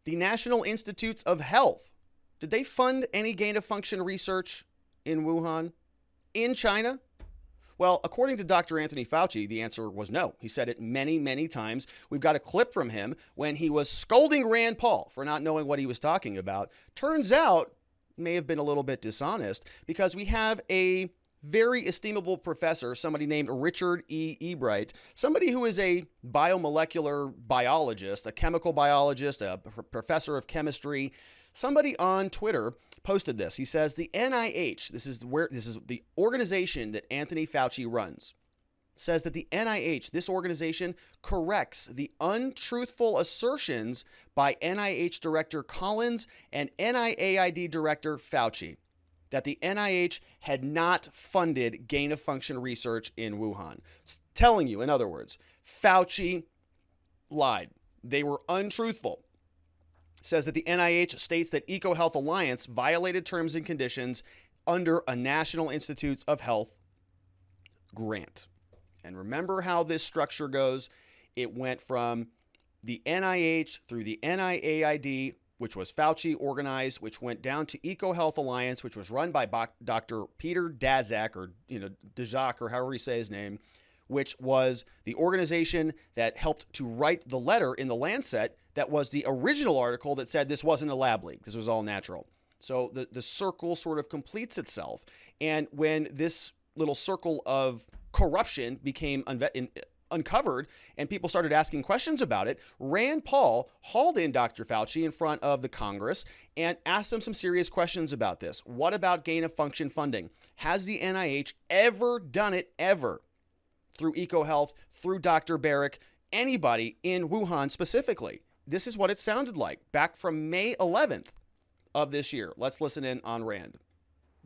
[SPEAKER 1] The National Institutes of Health, did they fund any gain-of-function research in Wuhan, in China? Well, according to Dr. Anthony Fauci, the answer was no. He said it many, many times. We've got a clip from him when he was scolding Rand Paul for not knowing what he was talking about. Turns out, may have been a little bit dishonest because we have a very estimable professor, somebody named Richard E. Ebright, somebody who is a biomolecular biologist, a chemical biologist, a professor of chemistry. Somebody on Twitter posted this. He says the NIH, this is the organization that Anthony Fauci runs, says that the NIH, this organization, corrects the untruthful assertions by NIH Director Collins and NIAID Director Fauci that the NIH had not funded gain-of-function research in Wuhan. Telling you, in other words, Fauci lied. They were untruthful. Says that the NIH states that EcoHealth Alliance violated terms and conditions under a National Institutes of Health grant. And remember how this structure goes. It went from the NIH through the NIAID, which was Fauci organized, which went down to EcoHealth Alliance, which was run by Dr. Peter Daszak, or Daszak, or however you say his name, which was the organization that helped to write the letter in the Lancet that was the original article that said this wasn't a lab leak. This was all natural. So the circle sort of completes itself. And when this little circle of corruption became uncovered and people started asking questions about it, Rand Paul hauled in Dr. Fauci in front of the Congress and asked him some serious questions about this. What about gain-of-function funding? Has the NIH ever done it, ever, through EcoHealth, through Dr. Barrick, anybody in Wuhan specifically? This is what it sounded like back from May 11th of this year. Let's listen in on Rand.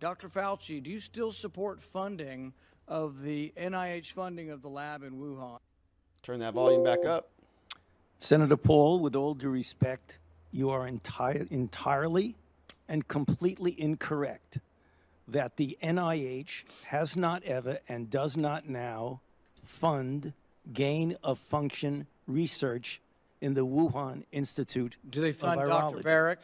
[SPEAKER 8] Dr. Fauci, do you still support funding of the NIH funding of the lab in Wuhan?
[SPEAKER 1] Turn that volume back up.
[SPEAKER 9] Senator Paul, with all due respect, you are entirely and completely incorrect that the NIH has not ever and does not now fund gain-of-function research in the Wuhan Institute of Virology.
[SPEAKER 8] Do they fund Dr. Barrick?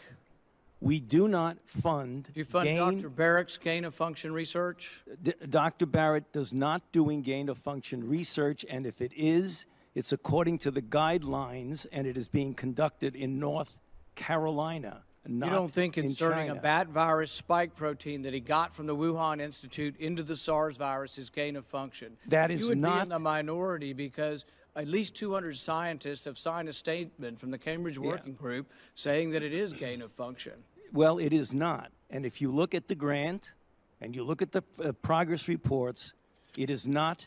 [SPEAKER 9] We do not fund.
[SPEAKER 8] Do you fund Dr. Barrick's gain-of-function research?
[SPEAKER 9] Dr. Barrett does not doing gain-of-function research, and if it is, it's according to the guidelines, and it is being conducted in North Carolina, not in China.
[SPEAKER 8] You don't think inserting a bat virus spike protein that he got from the Wuhan Institute into the SARS virus is gain-of-function?
[SPEAKER 9] That is not.
[SPEAKER 8] You would be in the minority because at least 200 scientists have signed a statement from the Cambridge Working Group saying that it is gain-of-function.
[SPEAKER 9] Well, it is not. And if you look at the grant and you look at the progress reports, it is not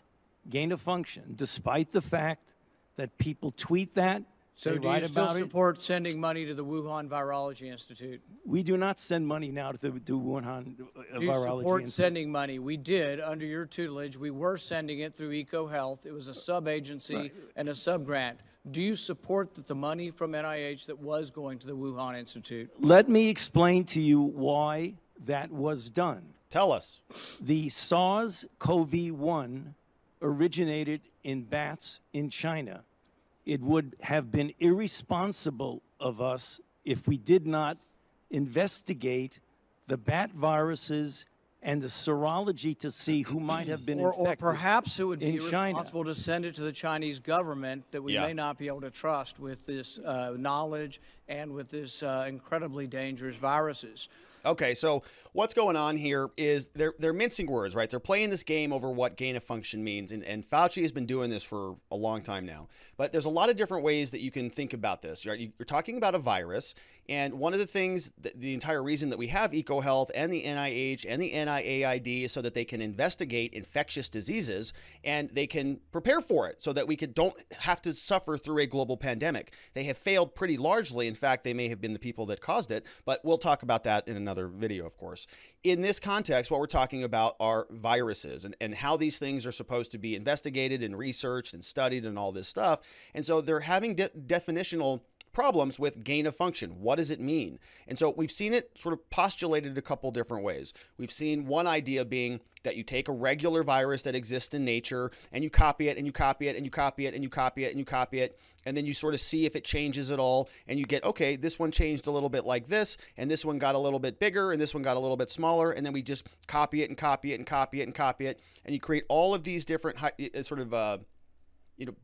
[SPEAKER 9] gain-of-function, despite the fact that people tweet that.
[SPEAKER 8] So do you still support sending money to the Wuhan Virology Institute?
[SPEAKER 9] We do not send money now to the Wuhan Virology Institute.
[SPEAKER 8] Do you support sending money? We did, under your tutelage. We were sending it through EcoHealth. It was a sub-agency and a sub-grant. Do you support the money from NIH that was going to the Wuhan Institute?
[SPEAKER 9] Let me explain to you why that was done.
[SPEAKER 1] Tell us.
[SPEAKER 9] The SARS-CoV-1 originated in bats in China. It would have been irresponsible of us if we did not investigate the bat viruses and the serology to see who might have been infected.
[SPEAKER 8] Or perhaps it would be
[SPEAKER 9] in China.
[SPEAKER 8] irresponsible to send it to the Chinese government that we may not be able to trust with this knowledge and with this incredibly dangerous viruses.
[SPEAKER 1] Okay, so what's going on here is they're mincing words, right? They're playing this game over what gain of function means, and Fauci has been doing this for a long time now. But there's a lot of different ways that you can think about this, right? You're talking about a virus, and one of the things, the entire reason that we have EcoHealth and the NIH and the NIAID is so that they can investigate infectious diseases and they can prepare for it so that we don't have to suffer through a global pandemic. They have failed pretty largely. In fact, they may have been the people that caused it, but we'll talk about that in another video, of course. In this context, what we're talking about are viruses and how these things are supposed to be investigated and researched and studied and all this stuff. And so they're having definitional problems with gain of function. What does it mean? And so we've seen it sort of postulated a couple different ways. We've seen one idea being that you take a regular virus that exists in nature and you copy it and you copy it and you copy it and you copy it and you copy it, and then you sort of see if it changes at all, and you get, okay, this one changed a little bit like this, and this one got a little bit bigger, and this one got a little bit smaller, and then we just copy it and copy it and copy it and copy it, and you create all of these different sort of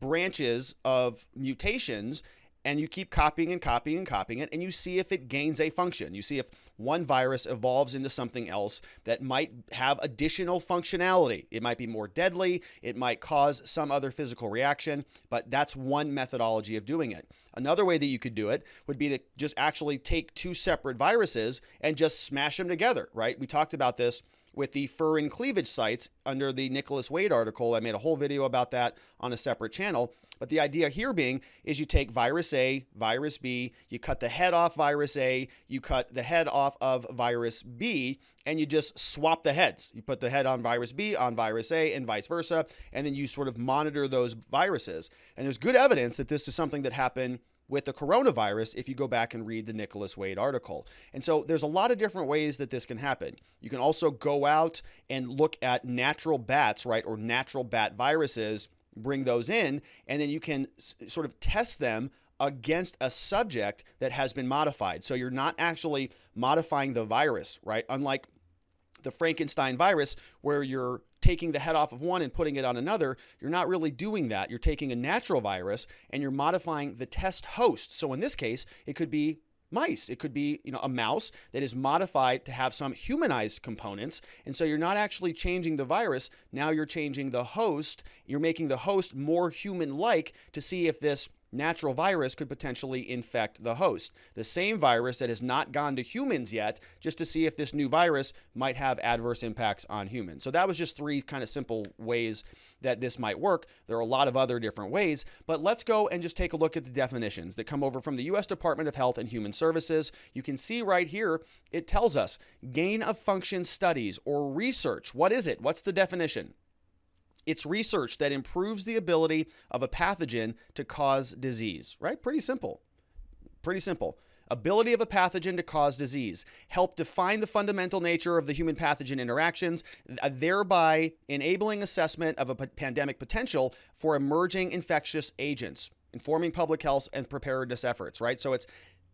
[SPEAKER 1] branches of mutations, and you keep copying and copying and copying it, and you see if it gains a function. You see if one virus evolves into something else that might have additional functionality. It might be more deadly. It might cause some other physical reaction, but that's one methodology of doing it. Another way that you could do it would be to just actually take two separate viruses and just smash them together, right? We talked about this with the furin cleavage sites under the Nicholas Wade article. I made a whole video about that on a separate channel. But the idea here being is you take virus A, virus B, you cut the head off virus A, you cut the head off of virus B, and you just swap the heads. You put the head on virus B, on virus A, and vice versa, and then you sort of monitor those viruses. And there's good evidence that this is something that happened with the coronavirus if you go back and read the Nicholas Wade article. And so there's a lot of different ways that this can happen. You can also go out and look at natural bats, right, or natural bat viruses, bring those in, and then you can sort of test them against a subject that has been modified. So you're not actually modifying the virus, right? Unlike the Frankenstein virus, where you're taking the head off of one and putting it on another, you're not really doing that. You're taking a natural virus and you're modifying the test host. So in this case, it could be mice. It could be, a mouse that is modified to have some humanized components. And so you're not actually changing the virus. Now you're changing the host. You're making the host more human-like to see if this natural virus could potentially infect the host. The same virus that has not gone to humans yet, just to see if this new virus might have adverse impacts on humans. So that was just three kind of simple ways that this might work. There are a lot of other different ways, but let's go and just take a look at the definitions that come over from the U.S. Department of Health and Human Services. You can see right here, it tells us gain of function studies or research. What is it? What's the definition? It's research that improves the ability of a pathogen to cause disease, right? Pretty simple. Pretty simple. Ability of a pathogen to cause disease. Help define the fundamental nature of the human pathogen interactions, thereby enabling assessment of a pandemic potential for emerging infectious agents, informing public health and preparedness efforts, right? So it's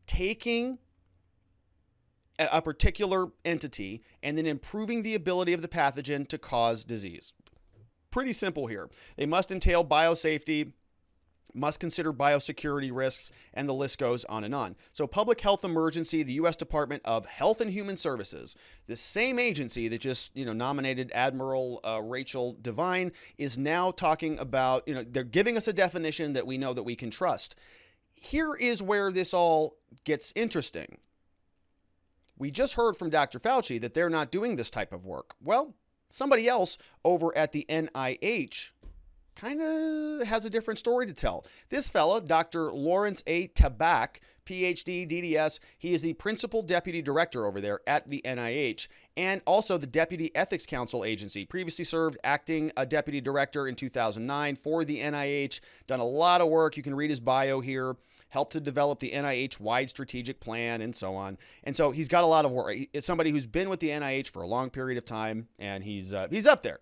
[SPEAKER 1] taking a particular entity and then improving the ability of the pathogen to cause disease. Pretty simple here. They must entail biosafety, must consider biosecurity risks, and the list goes on and on. So public health emergency, the U.S. Department of Health and Human Services, the same agency that just, nominated Admiral Rachel Devine, is now talking about, they're giving us a definition that we know that we can trust. Here is where this all gets interesting. We just heard from Dr. Fauci that they're not doing this type of work. Well, somebody else over at the NIH kind of has a different story to tell. This fellow, Dr. Lawrence A. Tabak, PhD, DDS, he is the principal deputy director over there at the NIH and also the Deputy Ethics Council Agency. Previously served acting deputy director in 2009 for the NIH, done a lot of work. You can read his bio here. Helped to develop the NIH-wide strategic plan and so on. And so he's got a lot of work. It's somebody who's been with the NIH for a long period of time, and he's up there.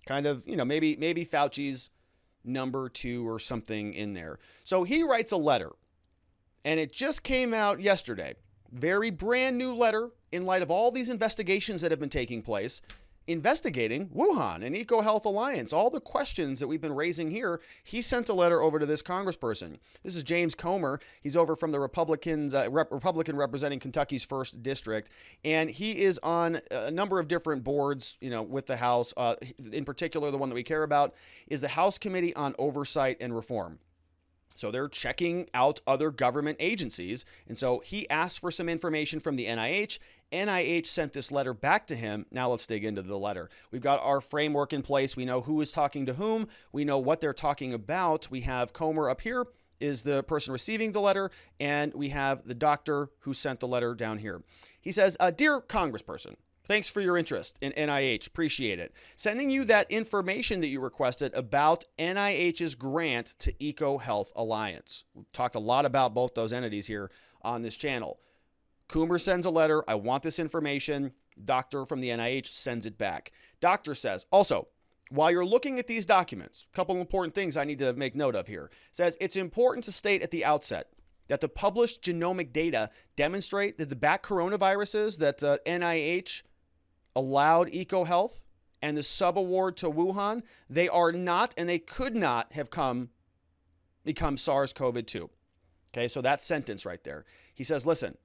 [SPEAKER 1] Kind of, maybe Fauci's number 2 or something in there. So he writes a letter, and it just came out yesterday. Very brand new letter in light of all these investigations that have been taking place, investigating Wuhan and EcoHealth Alliance, all the questions that we've been raising here. He sent a letter over to this congressperson. This is James Comer. He's over from the Republican representing Kentucky's 1st District, and he is on a number of different boards, with the House. In particular, the one that we care about is the House Committee on Oversight and Reform. So they're checking out other government agencies. And so he asked for some information from the NIH. NIH sent this letter back to him. Now let's dig into the letter. We've got our framework in place. We know who is talking to whom. We know what they're talking about. We have Comer up here is the person receiving the letter, and we have the doctor who sent the letter down here. He says, Dear Congressperson, thanks for your interest in NIH. Appreciate it. Sending you that information that you requested about NIH's grant to EcoHealth Alliance. We've talked a lot about both those entities here on this channel. Coomer sends a letter. I want this information. Doctor from the NIH sends it back. Doctor says, also, while you're looking at these documents, a couple of important things I need to make note of here. Says it's important to state at the outset that the published genomic data demonstrate that the bat coronaviruses that NIH allowed EcoHealth and the subaward to Wuhan, they are not and they could not have become SARS-CoV-2. Okay, so that sentence right there. He says, listen,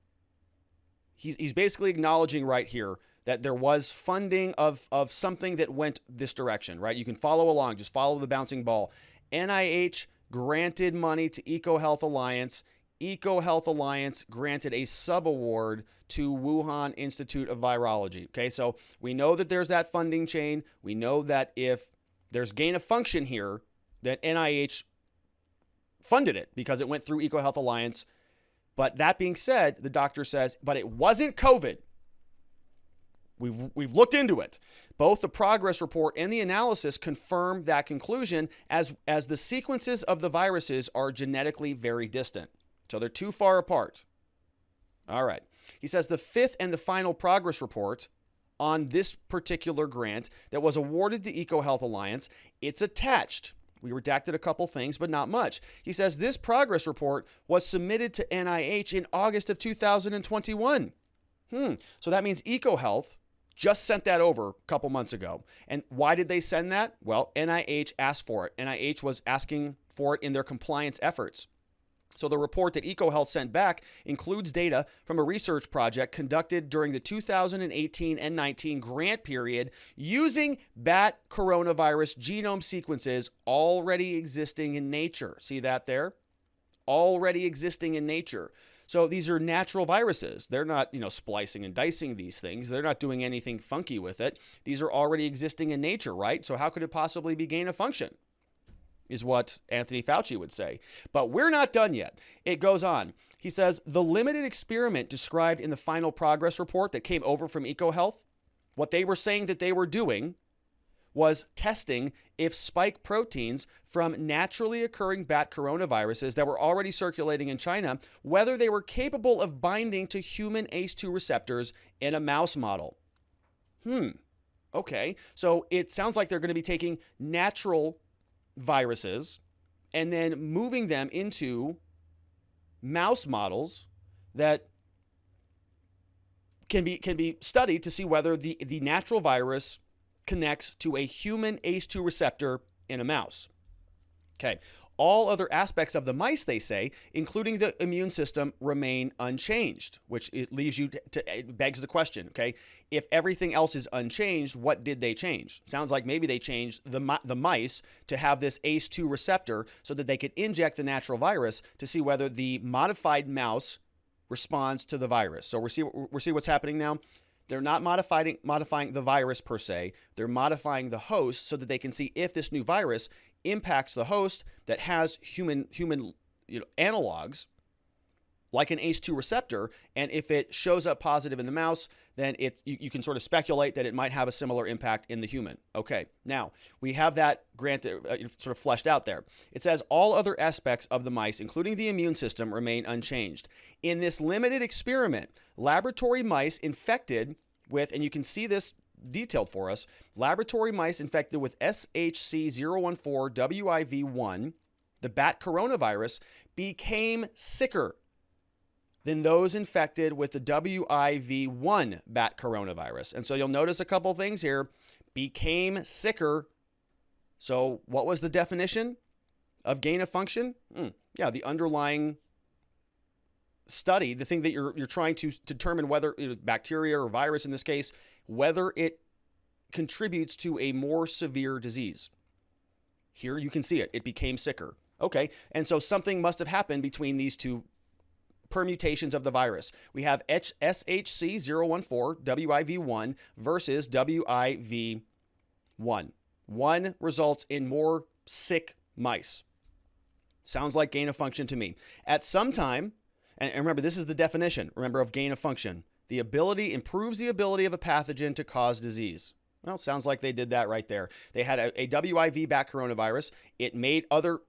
[SPEAKER 1] he's basically acknowledging right here that there was funding of something that went this direction, right? You can follow along, just follow the bouncing ball. NIH granted money to EcoHealth Alliance. EcoHealth Alliance granted a subaward to Wuhan Institute of Virology. Okay, so we know that there's that funding chain. We know that if there's gain of function here, that NIH funded it because it went through EcoHealth Alliance. But that being said, the doctor says, but it wasn't COVID. We've looked into it. Both the progress report and the analysis confirm that conclusion as the sequences of the viruses are genetically very distant. So they're too far apart. All right. He says the 5th and the final progress report on this particular grant that was awarded to EcoHealth Alliance, it's attached. We redacted a couple things, but not much. He says this progress report was submitted to NIH in August of 2021. So that means EcoHealth just sent that over a couple months ago. And why did they send that? Well, NIH asked for it. NIH was asking for it in their compliance efforts. So the report that EcoHealth sent back includes data from a research project conducted during the 2018 and 19 grant period using bat coronavirus genome sequences already existing in nature. See that there? Already existing in nature. So these are natural viruses. They're not, splicing and dicing these things. They're not doing anything funky with it. These are already existing in nature, right? So how could it possibly be gain of function? Is what Anthony Fauci would say. But we're not done yet. It goes on. He says, the limited experiment described in the final progress report that came over from EcoHealth, what they were saying that they were doing was testing if spike proteins from naturally occurring bat coronaviruses that were already circulating in China, whether they were capable of binding to human ACE2 receptors in a mouse model. Okay. So it sounds like they're going to be taking natural viruses and then moving them into mouse models that can be studied to see whether the natural virus connects to a human ACE2 receptor in a mouse. Okay. All other aspects of the mice, they say, including the immune system, remain unchanged, which it leaves you it begs the question, okay, if everything else is unchanged, what did they change? Sounds like maybe they changed the mice to have this ACE2 receptor so that they could inject the natural virus to see whether the modified mouse responds to the virus. So we're see what's happening now. They're not modifying the virus per se. They're modifying the host so that they can see if this new virus impacts the host that has human analogs like an ACE2 receptor, and if it shows up positive in the mouse, then you can sort of speculate that it might have a similar impact in the human. Okay, now we have that granted, sort of fleshed out there. It says all other aspects of the mice, including the immune system, remain unchanged. In this limited experiment, laboratory mice infected with, and you can see this detailed for us. Laboratory mice infected with SHC014WIV1, the bat coronavirus, became sicker than those infected with the WIV1 bat coronavirus. And so you'll notice a couple things here. Became sicker. So what was the definition of gain of function? Yeah, the underlying study, the thing that you're trying to determine whether bacteria or virus in this case, whether it contributes to a more severe disease. Here you can see it. It became sicker. Okay, and so something must have happened between these two permutations of the virus. We have SHC014WIV1 versus WIV1. One results in more sick mice. Sounds like gain of function to me. At some time, and remember, this is the definition, remember, of gain of function. The ability improves the ability of a pathogen to cause disease. Well, sounds like they did that right there. They had a WIV bat coronavirus. It made other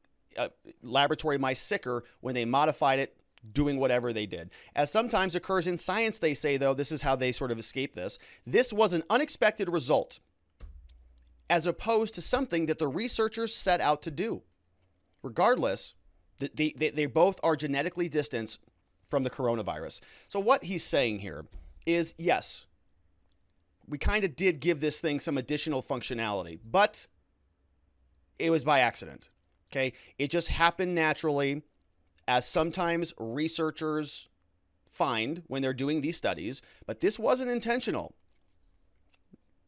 [SPEAKER 1] laboratory mice sicker when they modified it, doing whatever they did. As sometimes occurs in science, they say, though, this is how they sort of escape this. This was an unexpected result, as opposed to something that the researchers set out to do. Regardless, they both are genetically distanced from the coronavirus. So what he's saying here is, yes, we kind of did give this thing some additional functionality, but it was by accident. Okay, it just happened naturally, as sometimes researchers find when they're doing these studies, but this wasn't intentional.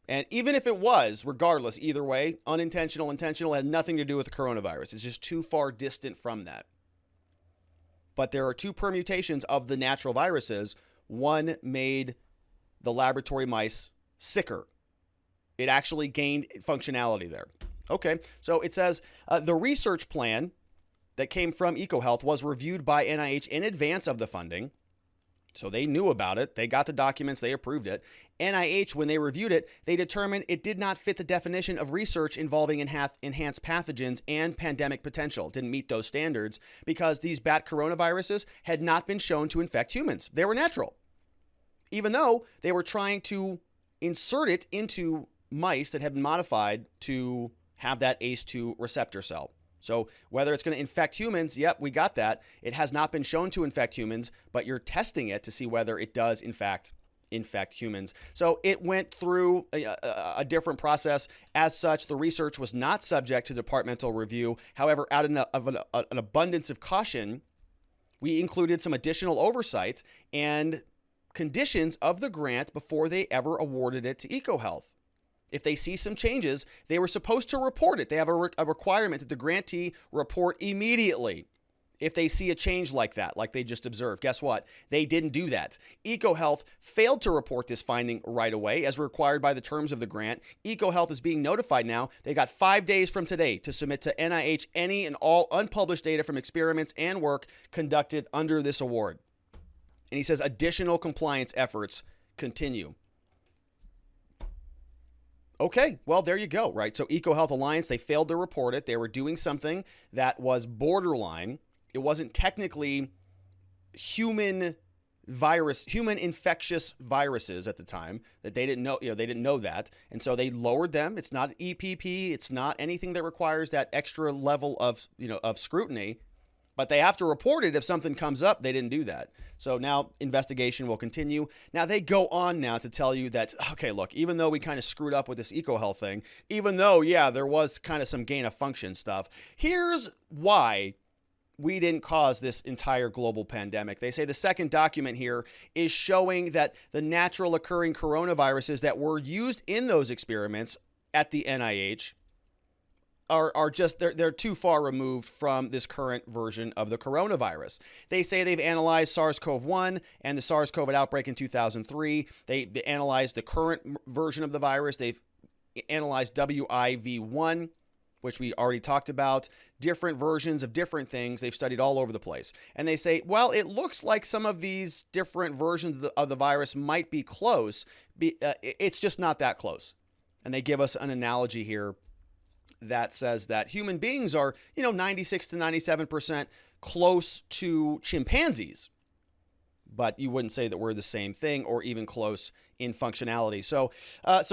[SPEAKER 1] And even if it was, regardless, either way, unintentional, intentional, had nothing to do with the coronavirus. It's just too far distant from that. But there are two permutations of the natural viruses. One made the laboratory mice sicker. It actually gained functionality there. Okay, so it says the research plan that came from EcoHealth was reviewed by NIH in advance of the funding. So they knew about it. They got the documents. They approved it. NIH, when they reviewed it, they determined it did not fit the definition of research involving enhanced pathogens and pandemic potential. It didn't meet those standards because these bat coronaviruses had not been shown to infect humans. They were natural, even though they were trying to insert it into mice that had been modified to have that ACE2 receptor cell. So whether it's going to infect humans, yep, we got that. It has not been shown to infect humans, but you're testing it to see whether it does, in fact, infect humans. So it went through a different process. As such, the research was not subject to departmental review. However, out of an abundance of caution, we included some additional oversight and conditions of the grant before they ever awarded it to EcoHealth. If they see some changes, they were supposed to report it. They have a requirement that the grantee report immediately if they see a change like that, like they just observed. Guess what? They didn't do that. EcoHealth failed to report this finding right away, as required by the terms of the grant. EcoHealth is being notified now. They got 5 days from today to submit to NIH any and all unpublished data from experiments and work conducted under this award. And he says additional compliance efforts continue. Okay, well, there you go, right? So EcoHealth Alliance, they failed to report it. They were doing something that was borderline. It wasn't technically human infectious viruses at the time, that they didn't know, they didn't know that. And so they lowered them. It's not EPP. It's not anything that requires that extra level of scrutiny, but they have to report it if something comes up. They didn't do that. So now investigation will continue. Now they go on now to tell you that, okay, look, even though we kind of screwed up with this EcoHealth thing, even though, yeah, there was kind of some gain of function stuff, here's why we didn't cause this entire global pandemic. They say the second document here is showing that the natural occurring coronaviruses that were used in those experiments at the NIH are just, they're too far removed from this current version of the coronavirus. They say they've analyzed SARS-CoV-1 and the SARS-CoV outbreak in 2003. They analyzed the current version of the virus. They've analyzed WIV1, which we already talked about, different versions of different things. They've studied all over the place. And they say, well, it looks like some of these different versions of the virus might be close. It's just not that close. And they give us an analogy here that says that human beings are, 96 to 97% close to chimpanzees. but you wouldn't say that we're the same thing or even close in functionality. So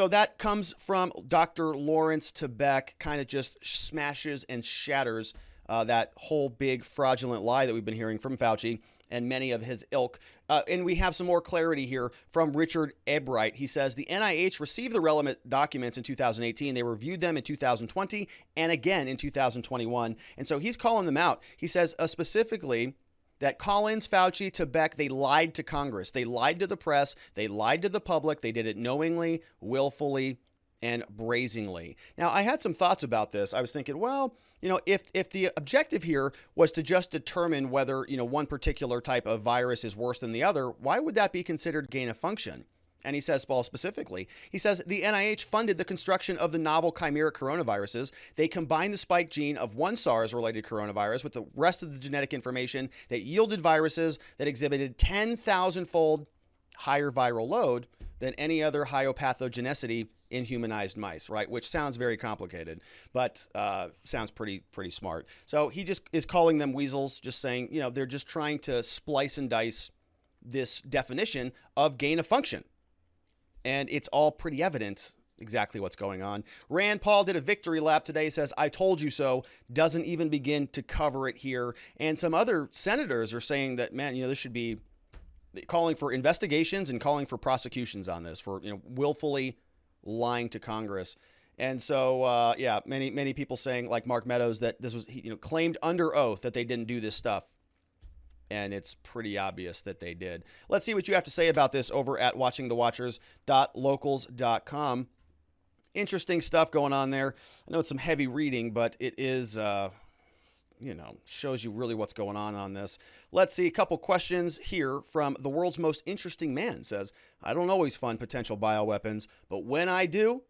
[SPEAKER 1] that comes from Dr. Lawrence Tabak, kind of just smashes and shatters that whole big fraudulent lie that we've been hearing from Fauci and many of his ilk. And we have some more clarity here from Richard Ebright. He says the NIH received the relevant documents in 2018. They reviewed them in 2020 and again in 2021. And so he's calling them out. He says specifically that Collins, Fauci, Tabak, they lied to Congress. They lied to the press. They lied to the public. They did it knowingly, willfully, and brazenly. Now, I had some thoughts about this. I was thinking, well, if the objective here was to just determine whether, one particular type of virus is worse than the other, why would that be considered gain of function? And he says, Paul specifically, he says the NIH funded the construction of the novel chimeric coronaviruses. They combined the spike gene of one SARS-related coronavirus with the rest of the genetic information that yielded viruses that exhibited 10,000-fold higher viral load than any other hyopathogenicity in humanized mice, right? Which sounds very complicated, but sounds pretty smart. So he just is calling them weasels, just saying, they're just trying to splice and dice this definition of gain of function. And it's all pretty evident exactly what's going on. Rand Paul did a victory lap today, says, I told you so, doesn't even begin to cover it here. And some other senators are saying that, man, this should be calling for investigations and calling for prosecutions on this for, willfully lying to Congress. And so, many people saying, like Mark Meadows, that this was, claimed under oath that they didn't do this stuff. And it's pretty obvious that they did. Let's see what you have to say about this over at watchingthewatchers.locals.com. Interesting stuff going on there. I know it's some heavy reading, but it is, shows you really what's going on this. Let's see a couple questions here from the world's most interesting man. Says, I don't always fund potential bioweapons, but when I do,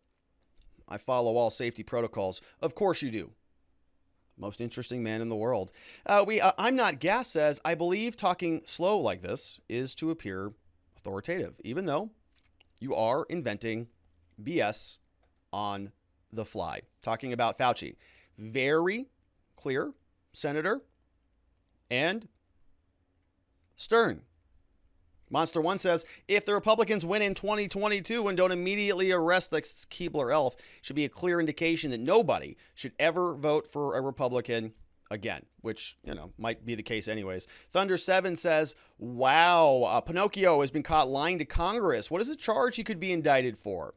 [SPEAKER 1] I follow all safety protocols. Of course you do. Most interesting man in the world. I'm Not Gas says, I believe talking slow like this is to appear authoritative, even though you are inventing BS on the fly. Talking about Fauci. Very clear, Senator, and stern. Monster One says, if the Republicans win in 2022 and don't immediately arrest the Keebler elf, should be a clear indication that nobody should ever vote for a Republican again, which, might be the case anyways. Thunder 7 says, wow, Pinocchio has been caught lying to Congress. What is the charge he could be indicted for?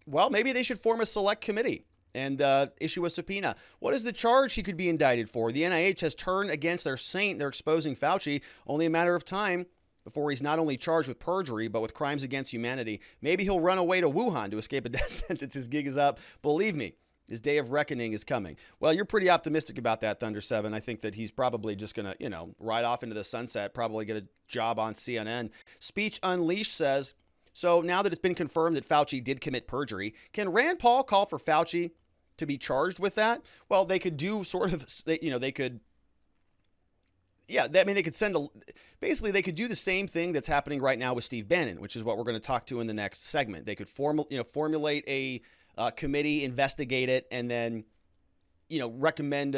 [SPEAKER 1] Well, maybe they should form a select committee and issue a subpoena. What is the charge he could be indicted for? The NIH has turned against their saint. They're exposing Fauci. Only a matter of time before he's not only charged with perjury, but with crimes against humanity. Maybe he'll run away to Wuhan to escape a death sentence. His gig is up. Believe me, his day of reckoning is coming. Well, you're pretty optimistic about that, Thunder 7. I think that he's probably just going to, ride off into the sunset, probably get a job on CNN. Speech Unleashed says, so now that it's been confirmed that Fauci did commit perjury, can Rand Paul call for Fauci to be charged with that? Well, they could do they could send basically they could do the same thing that's happening right now with Steve Bannon, which is what we're going to talk to in the next segment. They could formulate a committee, investigate it, and then, recommend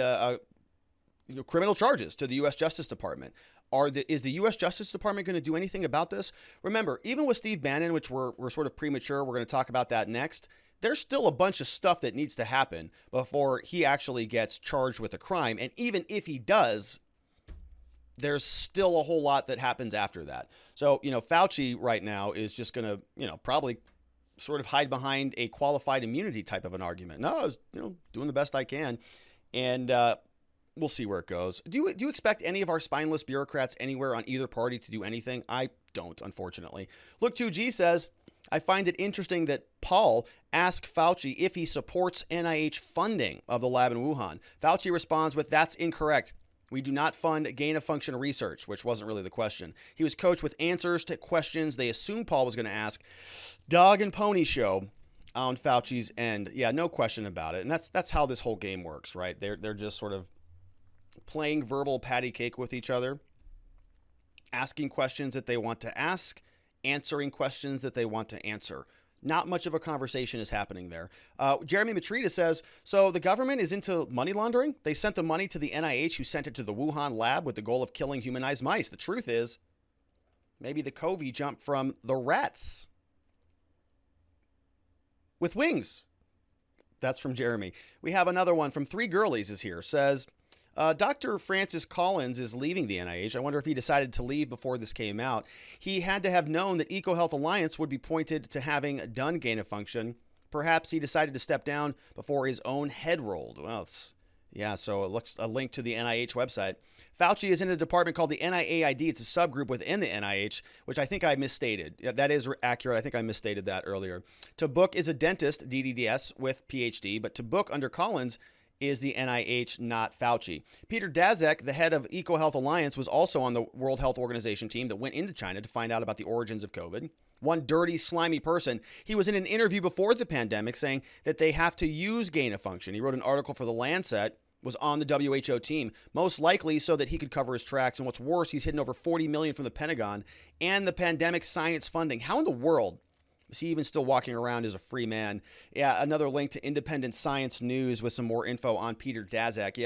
[SPEAKER 1] criminal charges to the U.S. Justice Department. Is the U.S. Justice Department going to do anything about this? Remember, even with Steve Bannon, which we're sort of premature, we're going to talk about that next. There's still a bunch of stuff that needs to happen before he actually gets charged with a crime. And even if he does, there's still a whole lot that happens after that. So, Fauci right now is just going to, probably sort of hide behind a qualified immunity type of an argument. No, I was, doing the best I can. And we'll see where it goes. Do you expect any of our spineless bureaucrats anywhere on either party to do anything? I don't, unfortunately. Look, 2G says, I find it interesting that Paul asked Fauci if he supports NIH funding of the lab in Wuhan. Fauci responds with, that's incorrect. We do not fund gain-of-function research, which wasn't really the question. He was coached with answers to questions they assumed Paul was going to ask. Dog and pony show on Fauci's end. Yeah, no question about it. And that's how this whole game works, right? They're just sort of playing verbal patty cake with each other, asking questions that they want to ask, answering questions that they want to answer. Not much of a conversation is happening there. Jeremy Matrita says, so the government is into money laundering? They sent the money to the NIH, who sent it to the Wuhan lab with the goal of killing humanized mice. The truth is, Maybe the Covey jumped from the rats with wings. That's from Jeremy. We have another one from Three Girlies is here. Says, Dr. Francis Collins is leaving the NIH. I wonder if he decided to leave before this came out. He had to have known that EcoHealth Alliance would be pointed to having done gain of function. Perhaps he decided to step down before his own head rolled. Well, so it looks a link to the NIH website. Fauci is in a department called the NIAID. It's a subgroup within the NIH, which I think I misstated. Yeah, that is accurate. I think I misstated that earlier. Tabak is a dentist, DDS, with PhD, but Tabak under Collins is the NIH, not Fauci. Peter Daszak, the head of EcoHealth Alliance, was also on the World Health Organization team that went into China to find out about the origins of COVID. One dirty, slimy person. He was in an interview before the pandemic saying that they have to use gain of function. He wrote an article for The Lancet, was on the WHO team, most likely so that he could cover his tracks. And what's worse, he's hidden over $40 million from the Pentagon and the pandemic science funding. How in the world is he even still walking around as a free man? Yeah, another link to Independent Science News with some more info on Peter Daszak.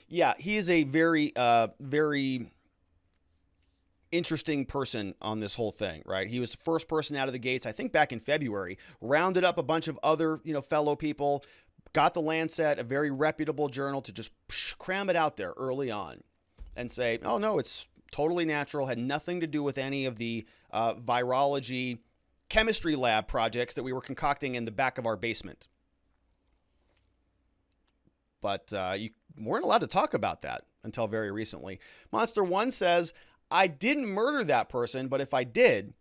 [SPEAKER 1] Yeah, he is a very, very interesting person on this whole thing, right? He was the first person out of the gates, I think back in February, rounded up a bunch of other, fellow people, got the Lancet, a very reputable journal, to just cram it out there early on and say, oh no, it's totally natural, had nothing to do with any of the virology chemistry lab projects that we were concocting in the back of our basement. But you weren't allowed to talk about that until very recently. Monster One says, I didn't murder that person, but if I did,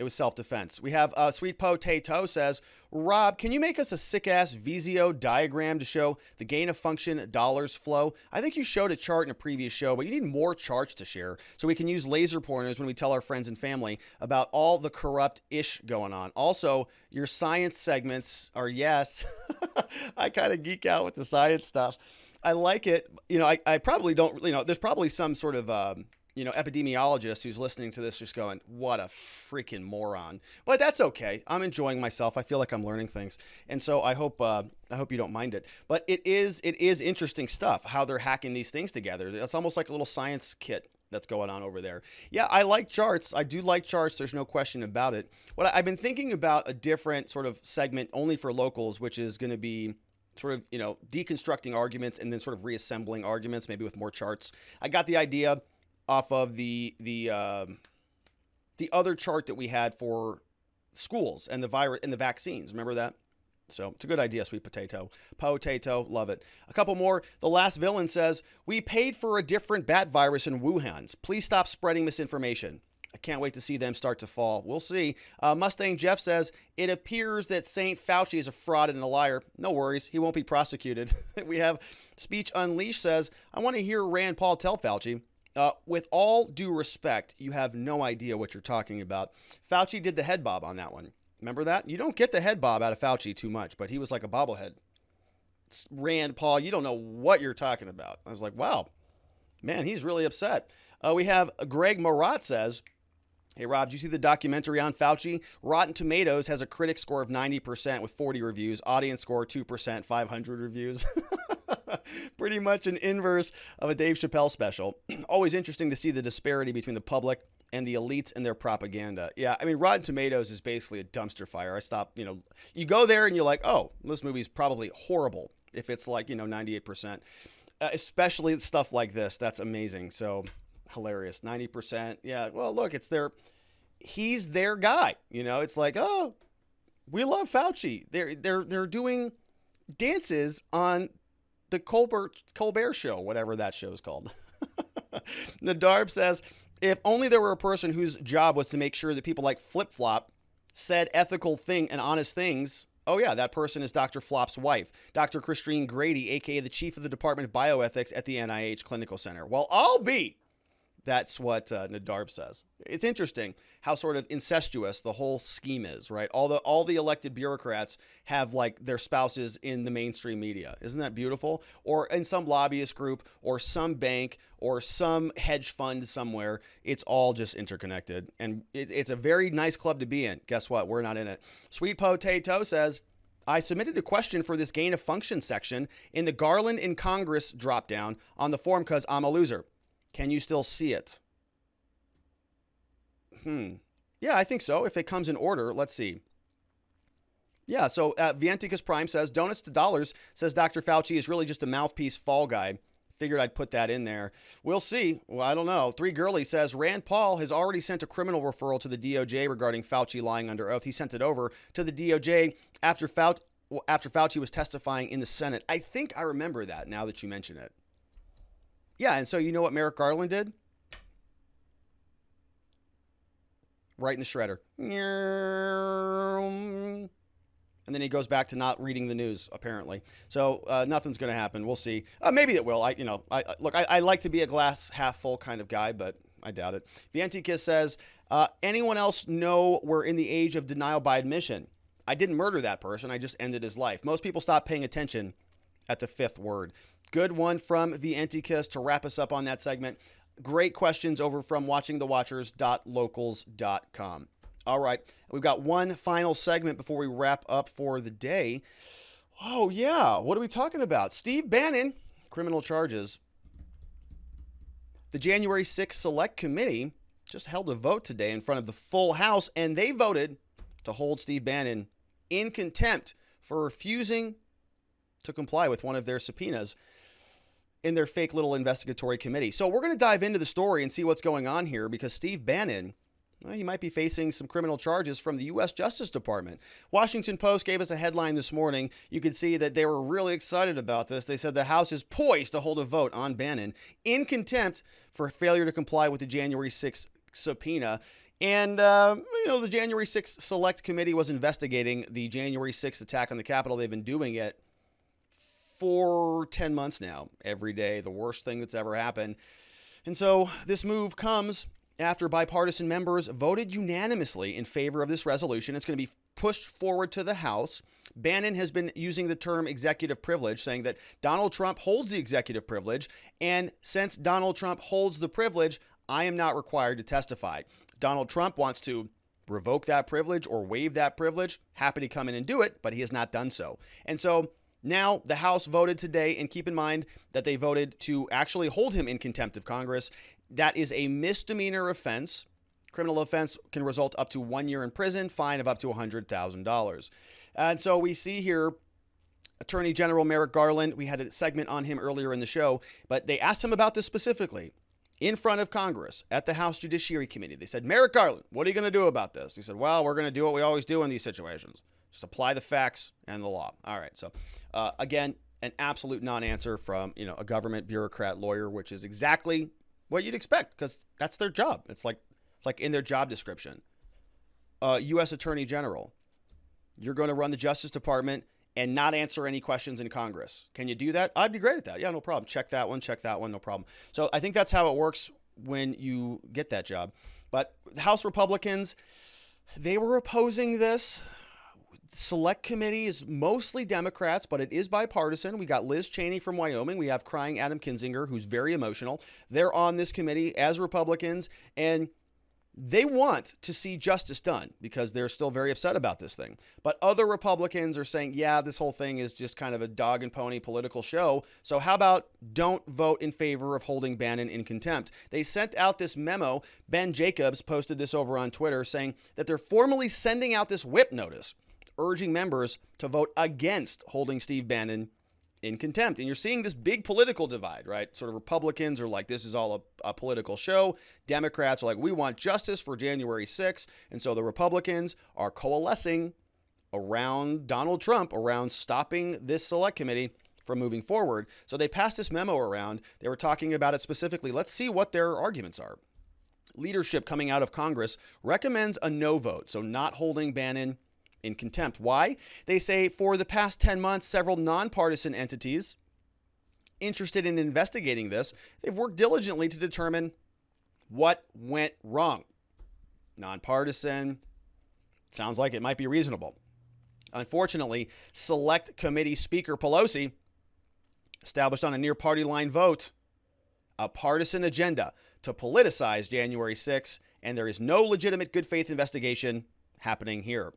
[SPEAKER 1] it was self-defense. We have Sweet Potato says, Rob, can you make us a sick-ass Visio diagram to show the gain of function dollars flow? I think you showed a chart in a previous show, but you need more charts to share so we can use laser pointers when we tell our friends and family about all the corrupt ish going on. Also, your science segments are yes. I kind of geek out with the science stuff. I like it. I probably don't, there's probably some sort of, epidemiologist who's listening to this just going, what a freaking moron. But that's okay. I'm enjoying myself. I feel like I'm learning things. And so I hope you don't mind it. But it is interesting stuff, how they're hacking these things together. It's almost like a little science kit that's going on over there. Yeah, I like charts. I do like charts. There's no question about it. What I've been thinking about a different sort of segment only for locals, which is going to be sort of, deconstructing arguments and then sort of reassembling arguments, maybe with more charts. I got the idea off of the other chart that we had for schools and the virus and the vaccines. Remember that? So it's a good idea, Sweet Potato. Potato, love it. A couple more. The Last Villain says, we paid for a different bat virus in Wuhan. Please stop spreading misinformation. I can't wait to see them start to fall. We'll see. Mustang Jeff says, it appears that St. Fauci is a fraud and a liar. No worries. He won't be prosecuted. We have Speech Unleashed says, I want to hear Rand Paul tell Fauci, with all due respect, you have no idea what you're talking about. Fauci did the head bob on that one. Remember that? You don't get the head bob out of Fauci too much, but he was like a bobblehead. Rand Paul, you don't know what you're talking about. I was like, wow, man, he's really upset. We have Greg Marat says, hey, Rob, did you see the documentary on Fauci? Rotten Tomatoes has a critic score of 90% with 40 reviews. Audience score 2%, 500 reviews. Pretty much an inverse of a Dave Chappelle special. Always interesting to see the disparity between the public and the elites and their propaganda. Yeah, I mean, Rotten Tomatoes is basically a dumpster fire. I stopped, you go there and you're like, oh, this movie's probably horrible if it's like, 98%. Especially stuff like this. That's amazing. So hilarious. 90%. Yeah, well, look, he's their guy. It's like, oh, we love Fauci. They're doing dances on the Colbert Show, whatever that show is called. Nadarb says, if only there were a person whose job was to make sure that people like Flip Flop said ethical thing and honest things. Oh yeah, that person is Dr. Flop's wife, Dr. Christine Grady, aka the chief of the Department of Bioethics at the NIH Clinical Center. Well, I'll be. That's what Nadarb says. It's interesting how sort of incestuous the whole scheme is, right? All the elected bureaucrats have like their spouses in the mainstream media. Isn't that beautiful? Or in some lobbyist group or some bank or some hedge fund somewhere. It's all just interconnected. And it's a very nice club to be in. Guess what? We're not in it. Sweet Potato says, I submitted a question for this gain of function section in the Garland in Congress dropdown on the form because I'm a loser. Can you still see it? Yeah, I think so. If it comes in order, let's see. Yeah, so Vianticus Prime says, donuts to dollars, says Dr. Fauci is really just a mouthpiece fall guy. Figured I'd put that in there. We'll see. Well, I don't know. 3 Girly says, Rand Paul has already sent a criminal referral to the DOJ regarding Fauci lying under oath. He sent it over to the DOJ after Fauci was testifying in the Senate. I think I remember that now that you mention it. Yeah, and so you know what Merrick Garland did? Right in the shredder. And then he goes back to not reading the news, apparently. So nothing's going to happen. We'll see. Maybe it will. I like to be a glass half full kind of guy, but I doubt it. Vianticus says, anyone else know we're in the age of denial by admission? I didn't murder that person. I just ended his life. Most people stop paying attention at the 5th word. Good one from Vianticus to wrap us up on that segment. Great questions over from watchingthewatchers.locals.com. All right, we've got one final segment before we wrap up for the day. Oh, yeah, what are we talking about? Steve Bannon, criminal charges. The January 6th Select Committee just held a vote today in front of the full House, and they voted to hold Steve Bannon in contempt for refusing to comply with one of their subpoenas in their fake little investigatory committee. So we're going to dive into the story and see what's going on here, because Steve Bannon, well, he might be facing some criminal charges from the U.S. Justice Department. Washington Post gave us a headline this morning. You could see that they were really excited about this. They said the House is poised to hold a vote on Bannon in contempt for failure to comply with the January 6th subpoena. And, the January 6th Select Committee was investigating the January 6th attack on the Capitol. They've been doing it for 10 months now, every day, the worst thing that's ever happened. And so this move comes after bipartisan members voted unanimously in favor of this resolution. It's going to be pushed forward to the House. Bannon has been using the term executive privilege, saying that Donald Trump holds the executive privilege, and since Donald Trump holds the privilege, I am not required to testify. Donald Trump wants to revoke that privilege or waive that privilege. Happy to come in and do it, but he has not done so. And so now the House voted today, and keep in mind that they voted to actually hold him in contempt of Congress. That is a misdemeanor offense. Criminal offense can result up to 1 year in prison, fine of up to $100,000. And so we see here Attorney General Merrick Garland. We had a segment on him earlier in the show, but they asked him about this specifically in front of Congress at the House Judiciary Committee. They said, Merrick Garland, what are you going to do about this? He said, well, we're going to do what we always do in these situations. Just apply the facts and the law. All right. So again, an absolute non-answer from, a government bureaucrat lawyer, which is exactly what you'd expect, because that's their job. It's like in their job description. U.S. Attorney General, you're going to run the Justice Department and not answer any questions in Congress. Can you do that? I'd be great at that. Yeah, no problem. Check that one, no problem. So I think that's how it works when you get that job. But the House Republicans, they were opposing this. Select Committee is mostly Democrats, but it is bipartisan. We got Liz Cheney from Wyoming. We have crying Adam Kinzinger, who's very emotional. They're on this committee as Republicans, and they want to see justice done because they're still very upset about this thing. But other Republicans are saying, yeah, this whole thing is just kind of a dog and pony political show. So how about don't vote in favor of holding Bannon in contempt? They sent out this memo. Ben Jacobs posted this over on Twitter saying that they're formally sending out this whip notice, urging members to vote against holding Steve Bannon in contempt. And you're seeing this big political divide, right? Sort of Republicans are like, this is all a political show. Democrats are like, we want justice for January 6th. And so the Republicans are coalescing around Donald Trump, around stopping this Select Committee from moving forward. So they passed this memo around. They were talking about it specifically. Let's see what their arguments are. Leadership coming out of Congress recommends a no vote, so not holding Bannon in contempt. Why? They say for the past 10 months, several nonpartisan entities interested in investigating this, they've worked diligently to determine what went wrong. Nonpartisan, sounds like it might be reasonable. Unfortunately, Select Committee Speaker Pelosi established on a near party line vote a partisan agenda to politicize January 6th, and there is no legitimate good faith investigation happening here.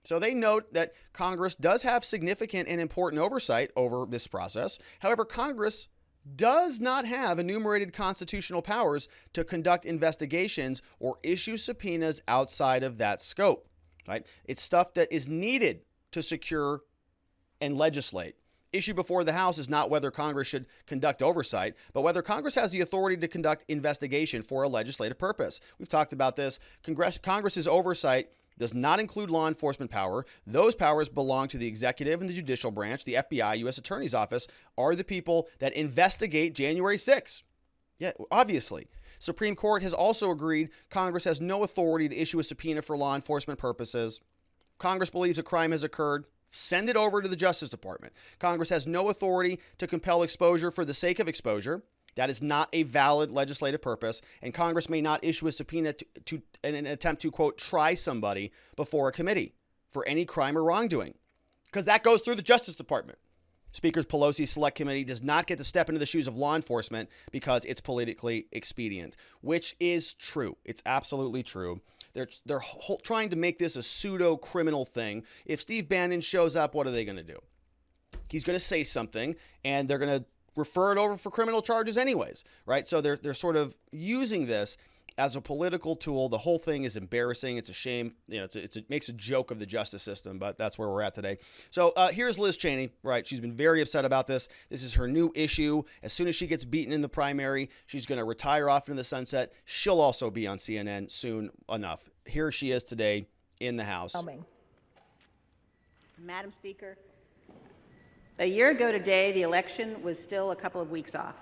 [SPEAKER 1] So they note that Congress does have significant and important oversight over this process. However, Congress does not have enumerated constitutional powers to conduct investigations or issue subpoenas outside of that scope. Right? It's stuff that is needed to secure and legislate. Issue before the House is not whether Congress should conduct oversight, but whether Congress has the authority to conduct investigation for a legislative purpose. We've talked about this. Congress's oversight does not include law enforcement power. Those powers belong to the executive and the judicial branch. The FBI, U.S. Attorney's Office, are the people that investigate January 6th. Yeah, obviously. Supreme Court has also agreed Congress has no authority to issue a subpoena for law enforcement purposes. Congress believes a crime has occurred. Send it over to the Justice Department. Congress has no authority to compel exposure for the sake of exposure. That is not a valid legislative purpose, and Congress may not issue a subpoena in an attempt to, quote, try somebody before a committee for any crime or wrongdoing, because that goes through the Justice Department. Speaker Pelosi's Select Committee does not get to step into the shoes of law enforcement because it's politically expedient, which is true. It's absolutely true. They're trying to make this a pseudo-criminal thing. If Steve Bannon shows up, what are they going to do? He's going to say something, and they're going to refer it over for criminal charges anyways, right? So they're sort of using this as a political tool. The whole thing is embarrassing. It's a shame. You know, it makes a joke of the justice system, but that's where we're at today. So here's Liz Cheney, right? She's been very upset about this. This is her new issue. As soon as she gets beaten in the primary, she's going to retire off into the sunset. She'll also be on CNN soon enough. Here she is today in the House.
[SPEAKER 10] Madam Speaker, a year ago today, the election was still a couple of weeks off.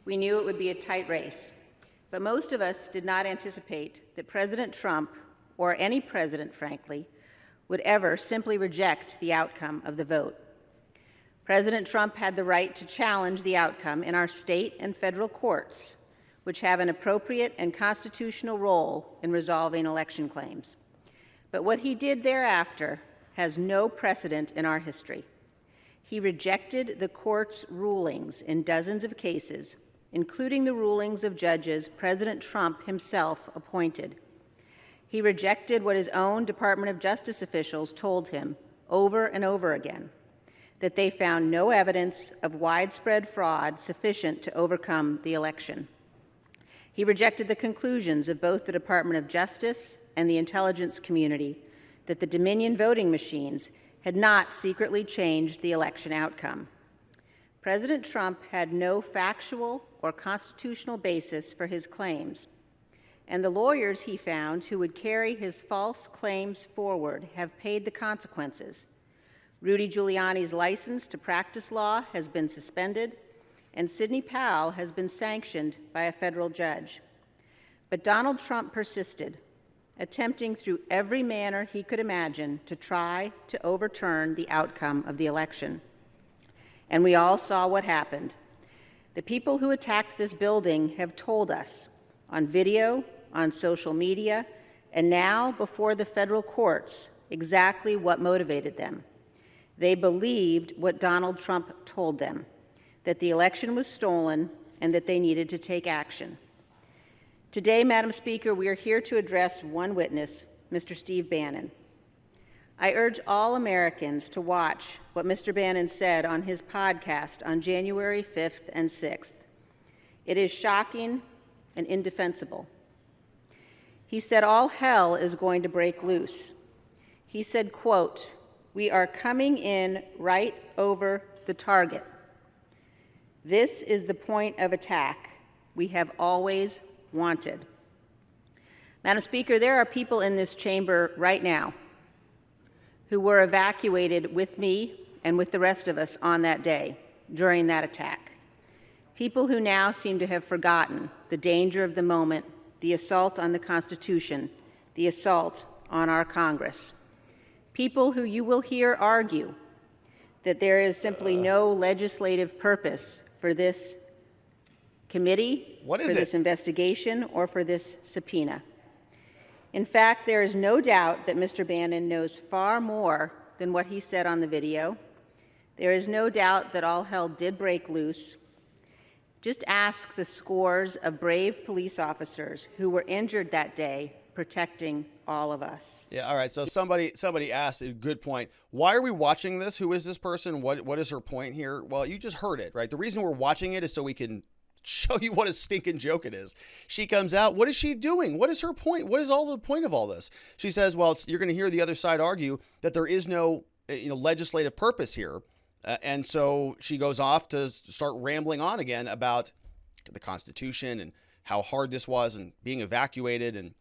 [SPEAKER 10] We knew it would be a tight race, but most of us did not anticipate that President Trump, or any president, frankly, would ever simply reject the outcome of the vote. President Trump had the right to challenge the outcome in our state and federal courts, which have an appropriate and constitutional role in resolving election claims. But what he did thereafter has no precedent in our history. He rejected the court's rulings in dozens of cases, including the rulings of judges President Trump himself appointed. He rejected what his own Department of Justice officials told him over and over again, that they found no evidence of widespread fraud sufficient to overcome the election. He rejected the conclusions of both the Department of Justice and the intelligence community that the Dominion voting machines had not secretly changed the election outcome. President Trump had no factual or constitutional basis for his claims, and the lawyers he found who would carry his false claims forward have paid the consequences. Rudy Giuliani's license to practice law has been suspended, and Sidney Powell has been sanctioned by a federal judge. But Donald Trump persisted, attempting through every manner he could imagine to try to overturn the outcome of the election. And we all saw what happened. The people who attacked this building have told us on video, on social media, and now before the federal courts exactly what motivated them. They believed what Donald Trump told them, that the election was stolen and that they needed to take action. Today, Madam Speaker, we are here to address one witness, Mr. Steve Bannon. I urge all Americans to watch what Mr. Bannon said on his podcast on January 5th and 6th. It is shocking and indefensible. He said all hell is going to break loose. He said, quote, "We are coming in right over the target. This is the point of attack we have always wanted." Madam Speaker, there are people in this chamber right now who were evacuated with me and with the rest of us on that day during that attack. People who now seem to have forgotten the danger of the moment, the assault on the Constitution, the assault on our Congress. People who you will hear argue that there is simply no legislative purpose for this committee, for this investigation, or for this subpoena. In fact, there is no doubt that Mr. Bannon knows far more than what he said on the video. There is no doubt that all hell did break loose. Just ask the scores of brave police officers who were injured that day protecting all of us.
[SPEAKER 1] Yeah, all right. So somebody asked a good point. Why are we watching this? Who is this person? What is her point here? Well, you just heard it, right? The reason we're watching it is so we can show you what a stinking joke it is. She comes out. What is she doing? What is her point? What is all the point of all this? She says, well, you're going to hear the other side argue that there is no legislative purpose here. And so she goes off to start rambling on again about the Constitution and how hard this was and being evacuated, and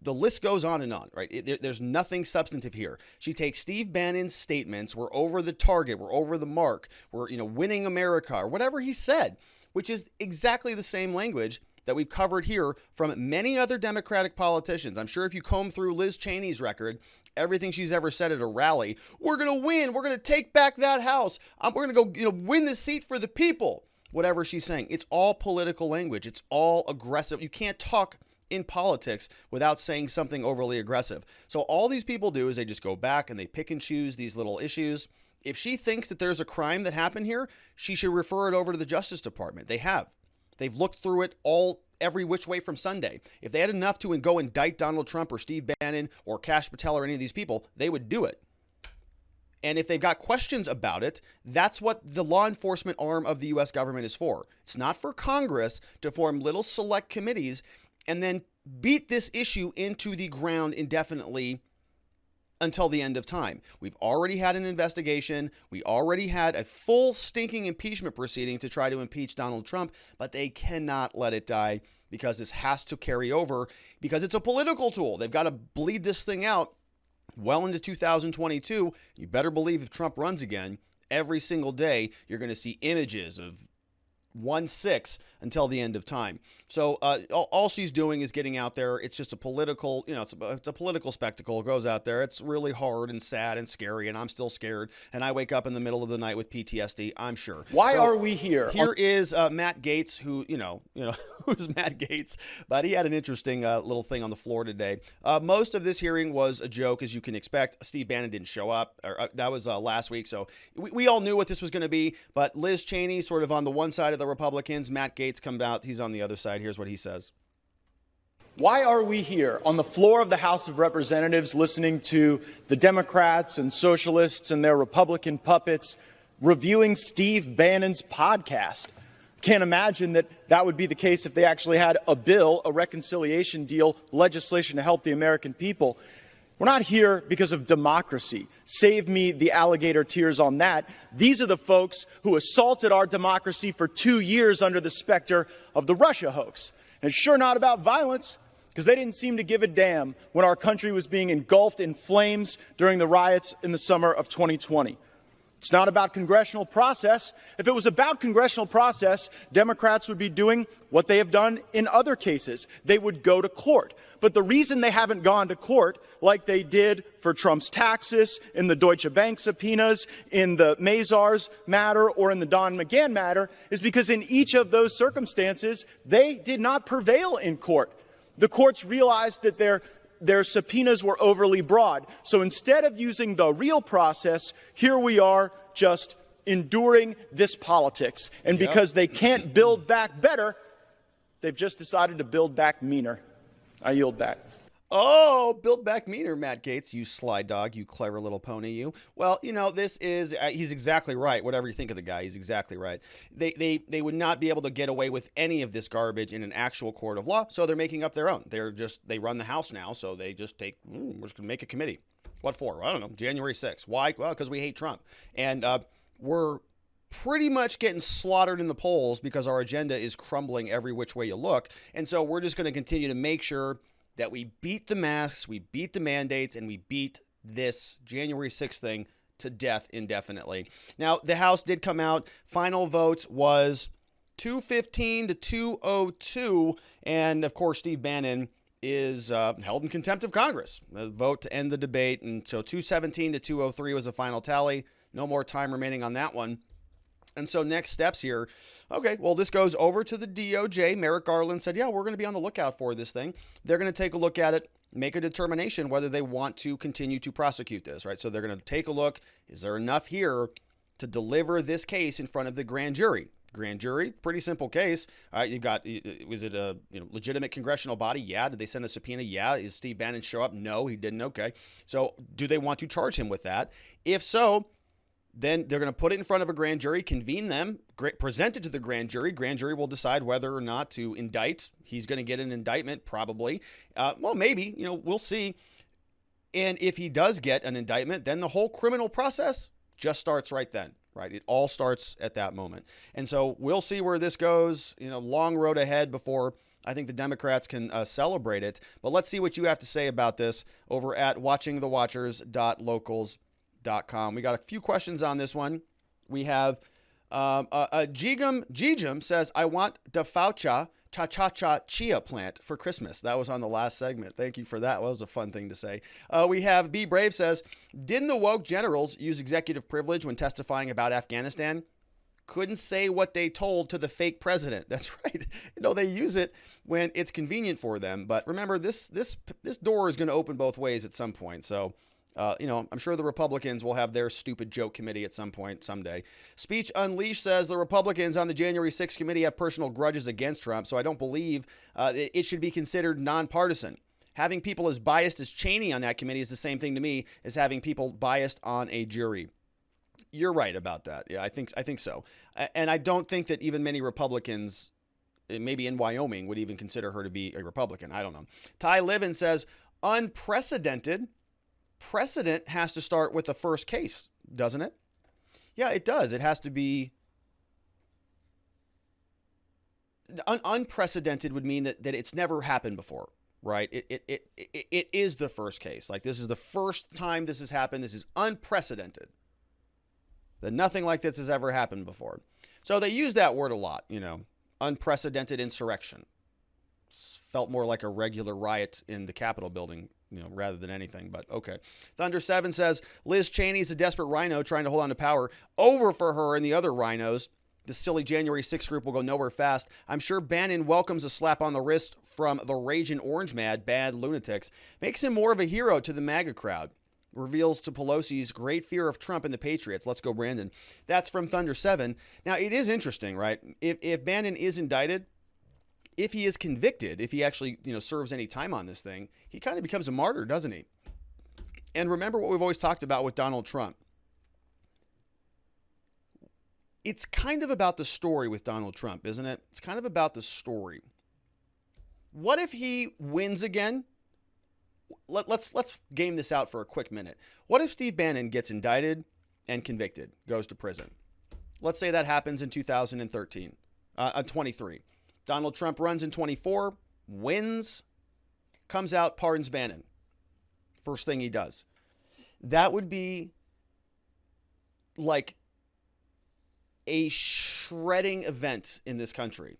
[SPEAKER 1] the list goes on and on, right? There's nothing substantive here. She takes Steve Bannon's statements, we're over the target, we're over the mark, we're winning America, or whatever he said, which is exactly the same language that we've covered here from many other Democratic politicians. I'm sure if you comb through Liz Cheney's record, everything she's ever said at a rally, we're going to win, we're going to take back that house, we're going to go win the seat for the people, whatever she's saying. It's all political language. It's all aggressive. You can't talk in politics without saying something overly aggressive. So all these people do is they just go back and they pick and choose these little issues. If she thinks that there's a crime that happened here, she should refer it over to the Justice Department. They have. They've looked through it every which way from Sunday. If they had enough to go indict Donald Trump or Steve Bannon or Kash Patel or any of these people, they would do it. And if they've got questions about it, that's what the law enforcement arm of the U.S. government is for. It's not for Congress to form little select committees and then beat this issue into the ground indefinitely until the end of time. We've already had an investigation. We already had a full stinking impeachment proceeding to try to impeach Donald Trump, but they cannot let it die because this has to carry over because it's a political tool. They've got to bleed this thing out well into 2022. You better believe if Trump runs again, every single day you're going to see images of 1-6 until the end of time. So all she's doing is getting out there. It's just a political, it's a political spectacle. It goes out there. It's really hard and sad and scary, and I'm still scared. And I wake up in the middle of the night with PTSD, I'm sure.
[SPEAKER 11] Why are we here?
[SPEAKER 1] Here is Matt Gaetz, who, who's Matt Gaetz, but he had an interesting little thing on the floor today. Most of this hearing was a joke, as you can expect. Steve Bannon didn't show up. That was last week, so we all knew what this was going to be. But Liz Cheney, sort of on the one side of the Republicans, Matt Gaetz comes out. He's on the other side. Here's what he says.
[SPEAKER 11] Why are we here on the floor of the House of Representatives listening to the Democrats and socialists and their Republican puppets reviewing Steve Bannon's podcast? Can't imagine that would be the case if they actually had a bill, a reconciliation deal, legislation to help the American people. We're not here because of democracy. Save me the alligator tears on that. These are the folks who assaulted our democracy for 2 years under the specter of the Russia hoax. And it's sure not about violence, because they didn't seem to give a damn when our country was being engulfed in flames during the riots in the summer of 2020. It's not about congressional process. If it was about congressional process, Democrats would be doing what they have done in other cases. They would go to court. But the reason they haven't gone to court, like they did for Trump's taxes, in the Deutsche Bank subpoenas, in the Mazars matter, or in the Don McGahn matter, is because in each of those circumstances, they did not prevail in court. The courts realized that their subpoenas were overly broad. So instead of using the real process, here we are just enduring this politics. And because they can't build back better, they've just decided to build back meaner. I yield back.
[SPEAKER 1] Oh, build back meaner, Matt Gaetz, you sly dog, you clever little pony, you. Well, this is, he's exactly right. Whatever you think of the guy, he's exactly right. They would not be able to get away with any of this garbage in an actual court of law, so they're making up their own. They run the House now, so they just we're just going to make a committee. What for? I don't know, January 6th. Why? Well, because we hate Trump. And we're pretty much getting slaughtered in the polls because our agenda is crumbling every which way you look. And so we're just going to continue to make sure that we beat the masks, we beat the mandates, and we beat this January 6th thing to death indefinitely. Now, the House did come out. Final vote was 215 to 202. And, of course, Steve Bannon is held in contempt of Congress. A vote to end the debate. And so 217 to 203 was the final tally. No more time remaining on that one. And so next steps here, okay, well, this goes over to the DOJ. Merrick Garland said, yeah, we're going to be on the lookout for this thing. They're going to take a look at it, make a determination whether they want to continue to prosecute this, right? So they're going to take a look. Is there enough here to deliver this case in front of the grand jury? Grand jury, pretty simple case. You've got, was it a legitimate congressional body? Yeah. Did they send a subpoena? Yeah. Is Steve Bannon show up? No, he didn't. Okay. So do they want to charge him with that? If so, then they're going to put it in front of a grand jury, convene them, present it to the grand jury. Grand jury will decide whether or not to indict. He's going to get an indictment, probably. Well, maybe, we'll see. And if he does get an indictment, then the whole criminal process just starts right then, right? It all starts at that moment. And so we'll see where this goes. Long road ahead before I think the Democrats can celebrate it. But let's see what you have to say about this over at watchingthewatchers.locals.com. We got a few questions on this one. We have Jigum says, I want the Fauci cha-cha-cha chia plant for Christmas. That was on the last segment. Thank you for that. That was a fun thing to say. We have Be Brave says, didn't the woke generals use executive privilege when testifying about Afghanistan? Couldn't say what they told to the fake president. That's right. They use it when it's convenient for them. But remember, this door is going to open both ways at some point. So I'm sure the Republicans will have their stupid joke committee at some point someday. Speech Unleashed says the Republicans on the January 6th committee have personal grudges against Trump, so I don't believe it should be considered nonpartisan. Having people as biased as Cheney on that committee is the same thing to me as having people biased on a jury. You're right about that. Yeah, I think so. And I don't think that even many Republicans, maybe in Wyoming, would even consider her to be a Republican. I don't know. Ty Livin says, unprecedented. Precedent has to start with the first case, doesn't it? Yeah, it does. It has to be unprecedented would mean that it's never happened before, right? It is the first case. Like, this is the first time this has happened. This is unprecedented. That nothing like this has ever happened before. So they use that word a lot, unprecedented insurrection. Felt more like a regular riot in the Capitol building, rather than anything, but okay. Thunder 7 says, Liz Cheney's a desperate rhino trying to hold on to power. Over for her and the other rhinos. The silly January 6th group will go nowhere fast. I'm sure Bannon welcomes a slap on the wrist from the raging orange mad bad lunatics. Makes him more of a hero to the MAGA crowd. Reveals to Pelosi's great fear of Trump and the Patriots. Let's go, Brandon. That's from Thunder 7. Now, it is interesting, right? If Bannon is indicted, if he is convicted, if he actually, serves any time on this thing, he kind of becomes a martyr, doesn't he? And remember what we've always talked about with Donald Trump. It's kind of about the story with Donald Trump, isn't it? It's kind of about the story. What if he wins again? Let's game this out for a quick minute. What if Steve Bannon gets indicted and convicted, goes to prison? Let's say that happens in 23. Donald Trump runs in 24, wins, comes out, pardons Bannon. First thing he does. That would be like a shredding event in this country,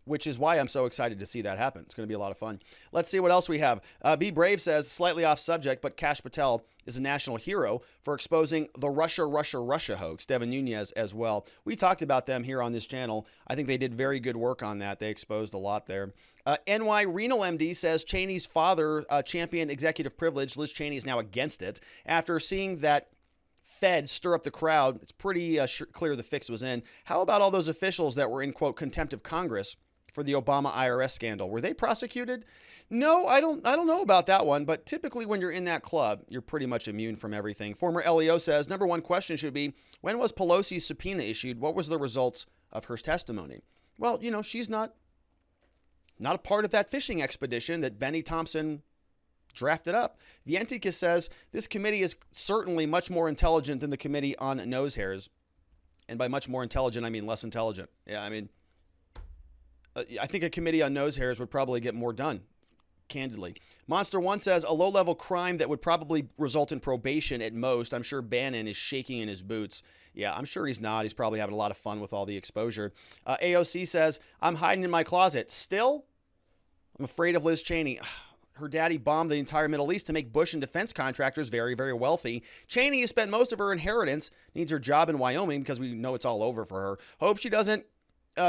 [SPEAKER 1] which is why I'm so excited to see that happen. It's going to be a lot of fun. Let's see what else we have. Be Brave says, slightly off subject, but Kash Patel is a national hero for exposing the Russia hoax. Devin Nunes as well. We talked about them here on this channel. I think they did very good work on that. They exposed a lot there. NY Renal MD says Cheney's father championed executive privilege. Liz Cheney is now against it. After seeing that Fed stir up the crowd, it's pretty clear the fix was in. How about all those officials that were in, quote, contempt of Congress for the Obama IRS scandal? Were they prosecuted? No, I don't know about that one, but typically when you're in that club, you're pretty much immune from everything. Former LEO says, number one question should be, when was Pelosi's subpoena issued? What was the results of her testimony? Well, she's not a part of that fishing expedition that Benny Thompson drafted up. Vientika says, this committee is certainly much more intelligent than the committee on nose hairs. And by much more intelligent, I mean less intelligent. Yeah, I think a committee on nose hairs would probably get more done, candidly. Monster One says, a low-level crime that would probably result in probation at most. I'm sure Bannon is shaking in his boots. Yeah, I'm sure he's not. He's probably having a lot of fun with all the exposure. AOC says, I'm hiding in my closet. Still, I'm afraid of Liz Cheney. Her daddy bombed the entire Middle East to make Bush and defense contractors very, very wealthy. Cheney has spent most of her inheritance, needs her job in Wyoming because we know it's all over for her. Hope she doesn't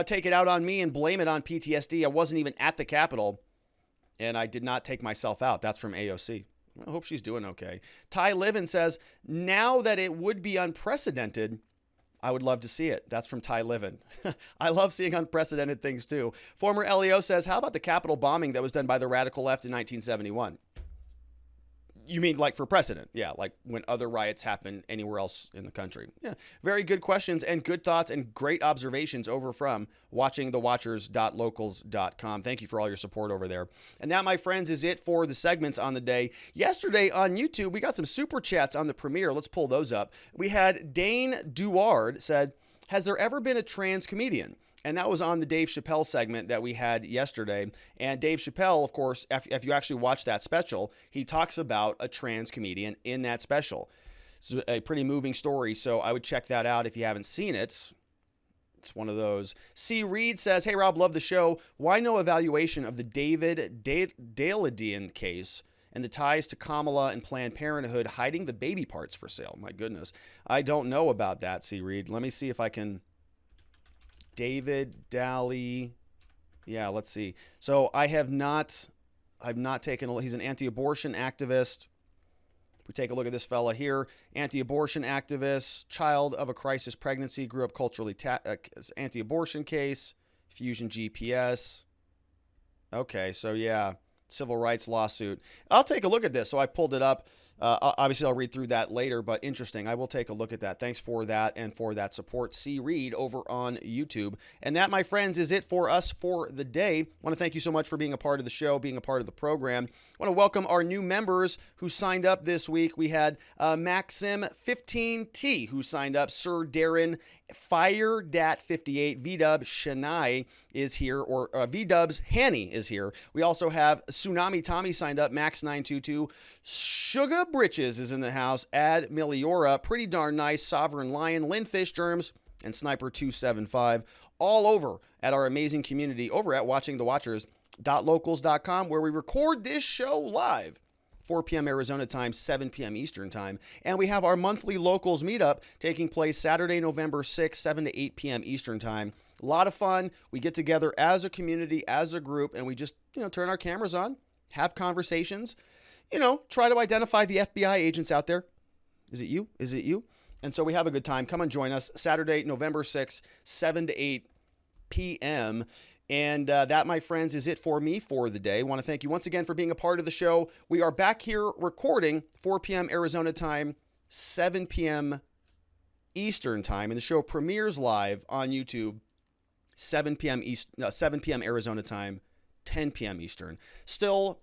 [SPEAKER 1] take it out on me and blame it on PTSD. I wasn't even at the Capitol, and I did not take myself out. That's from AOC. I hope she's doing okay. Ty Livin says, now that it would be unprecedented, I would love to see it. That's from Ty Livin. I love seeing unprecedented things too. Former LEO says, how about the Capitol bombing that was done by the radical left in 1971? You mean like for precedent? Yeah, like when other riots happen anywhere else in the country. Yeah, very good questions and good thoughts and great observations over from watchingthewatchers.locals.com. Thank you for all your support over there. And that, my friends, is it for the segments on the day. Yesterday on YouTube, we got some super chats on the premiere. Let's pull those up. We had Dane Duard said, has there ever been a trans comedian? And that was on the Dave Chappelle segment that we had yesterday. And Dave Chappelle, of course, if you actually watch that special, he talks about a trans comedian in that special. It's a pretty moving story, so I would check that out if you haven't seen it. It's one of those. C. Reed says, hey, Rob, love the show. Why no evaluation of the David Daladian case and the ties to Kamala and Planned Parenthood hiding the baby parts for sale? My goodness. I don't know about that, C. Reed. Let me see if I can... David Daly. Yeah, let's see. So I've not taken a look. He's an anti-abortion activist. If we take a look at this fella here, anti-abortion activist, child of a crisis pregnancy, grew up culturally, anti-abortion case, Fusion GPS. Okay, so yeah, civil rights lawsuit. I'll take a look at this. So I pulled it up. Obviously, I'll read through that later, but interesting. I will take a look at that. Thanks for that and for that support. C. Reed over on YouTube. And that, my friends, is it for us for the day. I want to thank you so much for being a part of the show, being a part of the program. I want to welcome our new members who signed up this week. We had Maxim15T who signed up, Sir Darren, FireDat58, VDub Shania is here, or VDubs Hanny is here. We also have Tsunami Tommy signed up, Max922, Sugar Britches is in the house, Ad Miliora, Pretty Darn Nice, Sovereign Lion, Linfish Germs, and Sniper275, all over at our amazing community over at watchingthewatchers.locals.com, where we record this show live. 4 p.m. Arizona time, 7 p.m. Eastern time. And we have our monthly locals meetup taking place Saturday, November 6th, 7 to 8 p.m. Eastern time. A lot of fun. We get together as a community, as a group, and we just, turn our cameras on, have conversations, try to identify the FBI agents out there. Is it you? Is it you? And so we have a good time. Come and join us Saturday, November 6th, 7 to 8 p.m. And that, my friends, is it for me for the day. I want to thank you once again for being a part of the show. We are back here recording 4 p.m. Arizona time, 7 p.m. Eastern time. And the show premieres live on YouTube, 7 p.m. Arizona time, 10 p.m. Eastern. Still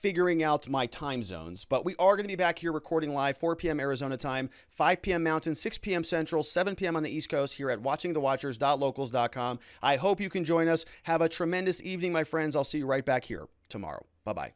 [SPEAKER 1] figuring out my time zones, but we are going to be back here recording live 4 p.m. Arizona time, 5 p.m. Mountain, 6 p.m. Central, 7 p.m. on the East Coast here at watchingthewatchers.locals.com. I hope you can join us. Have a tremendous evening, my friends. I'll see you right back here tomorrow. Bye-bye.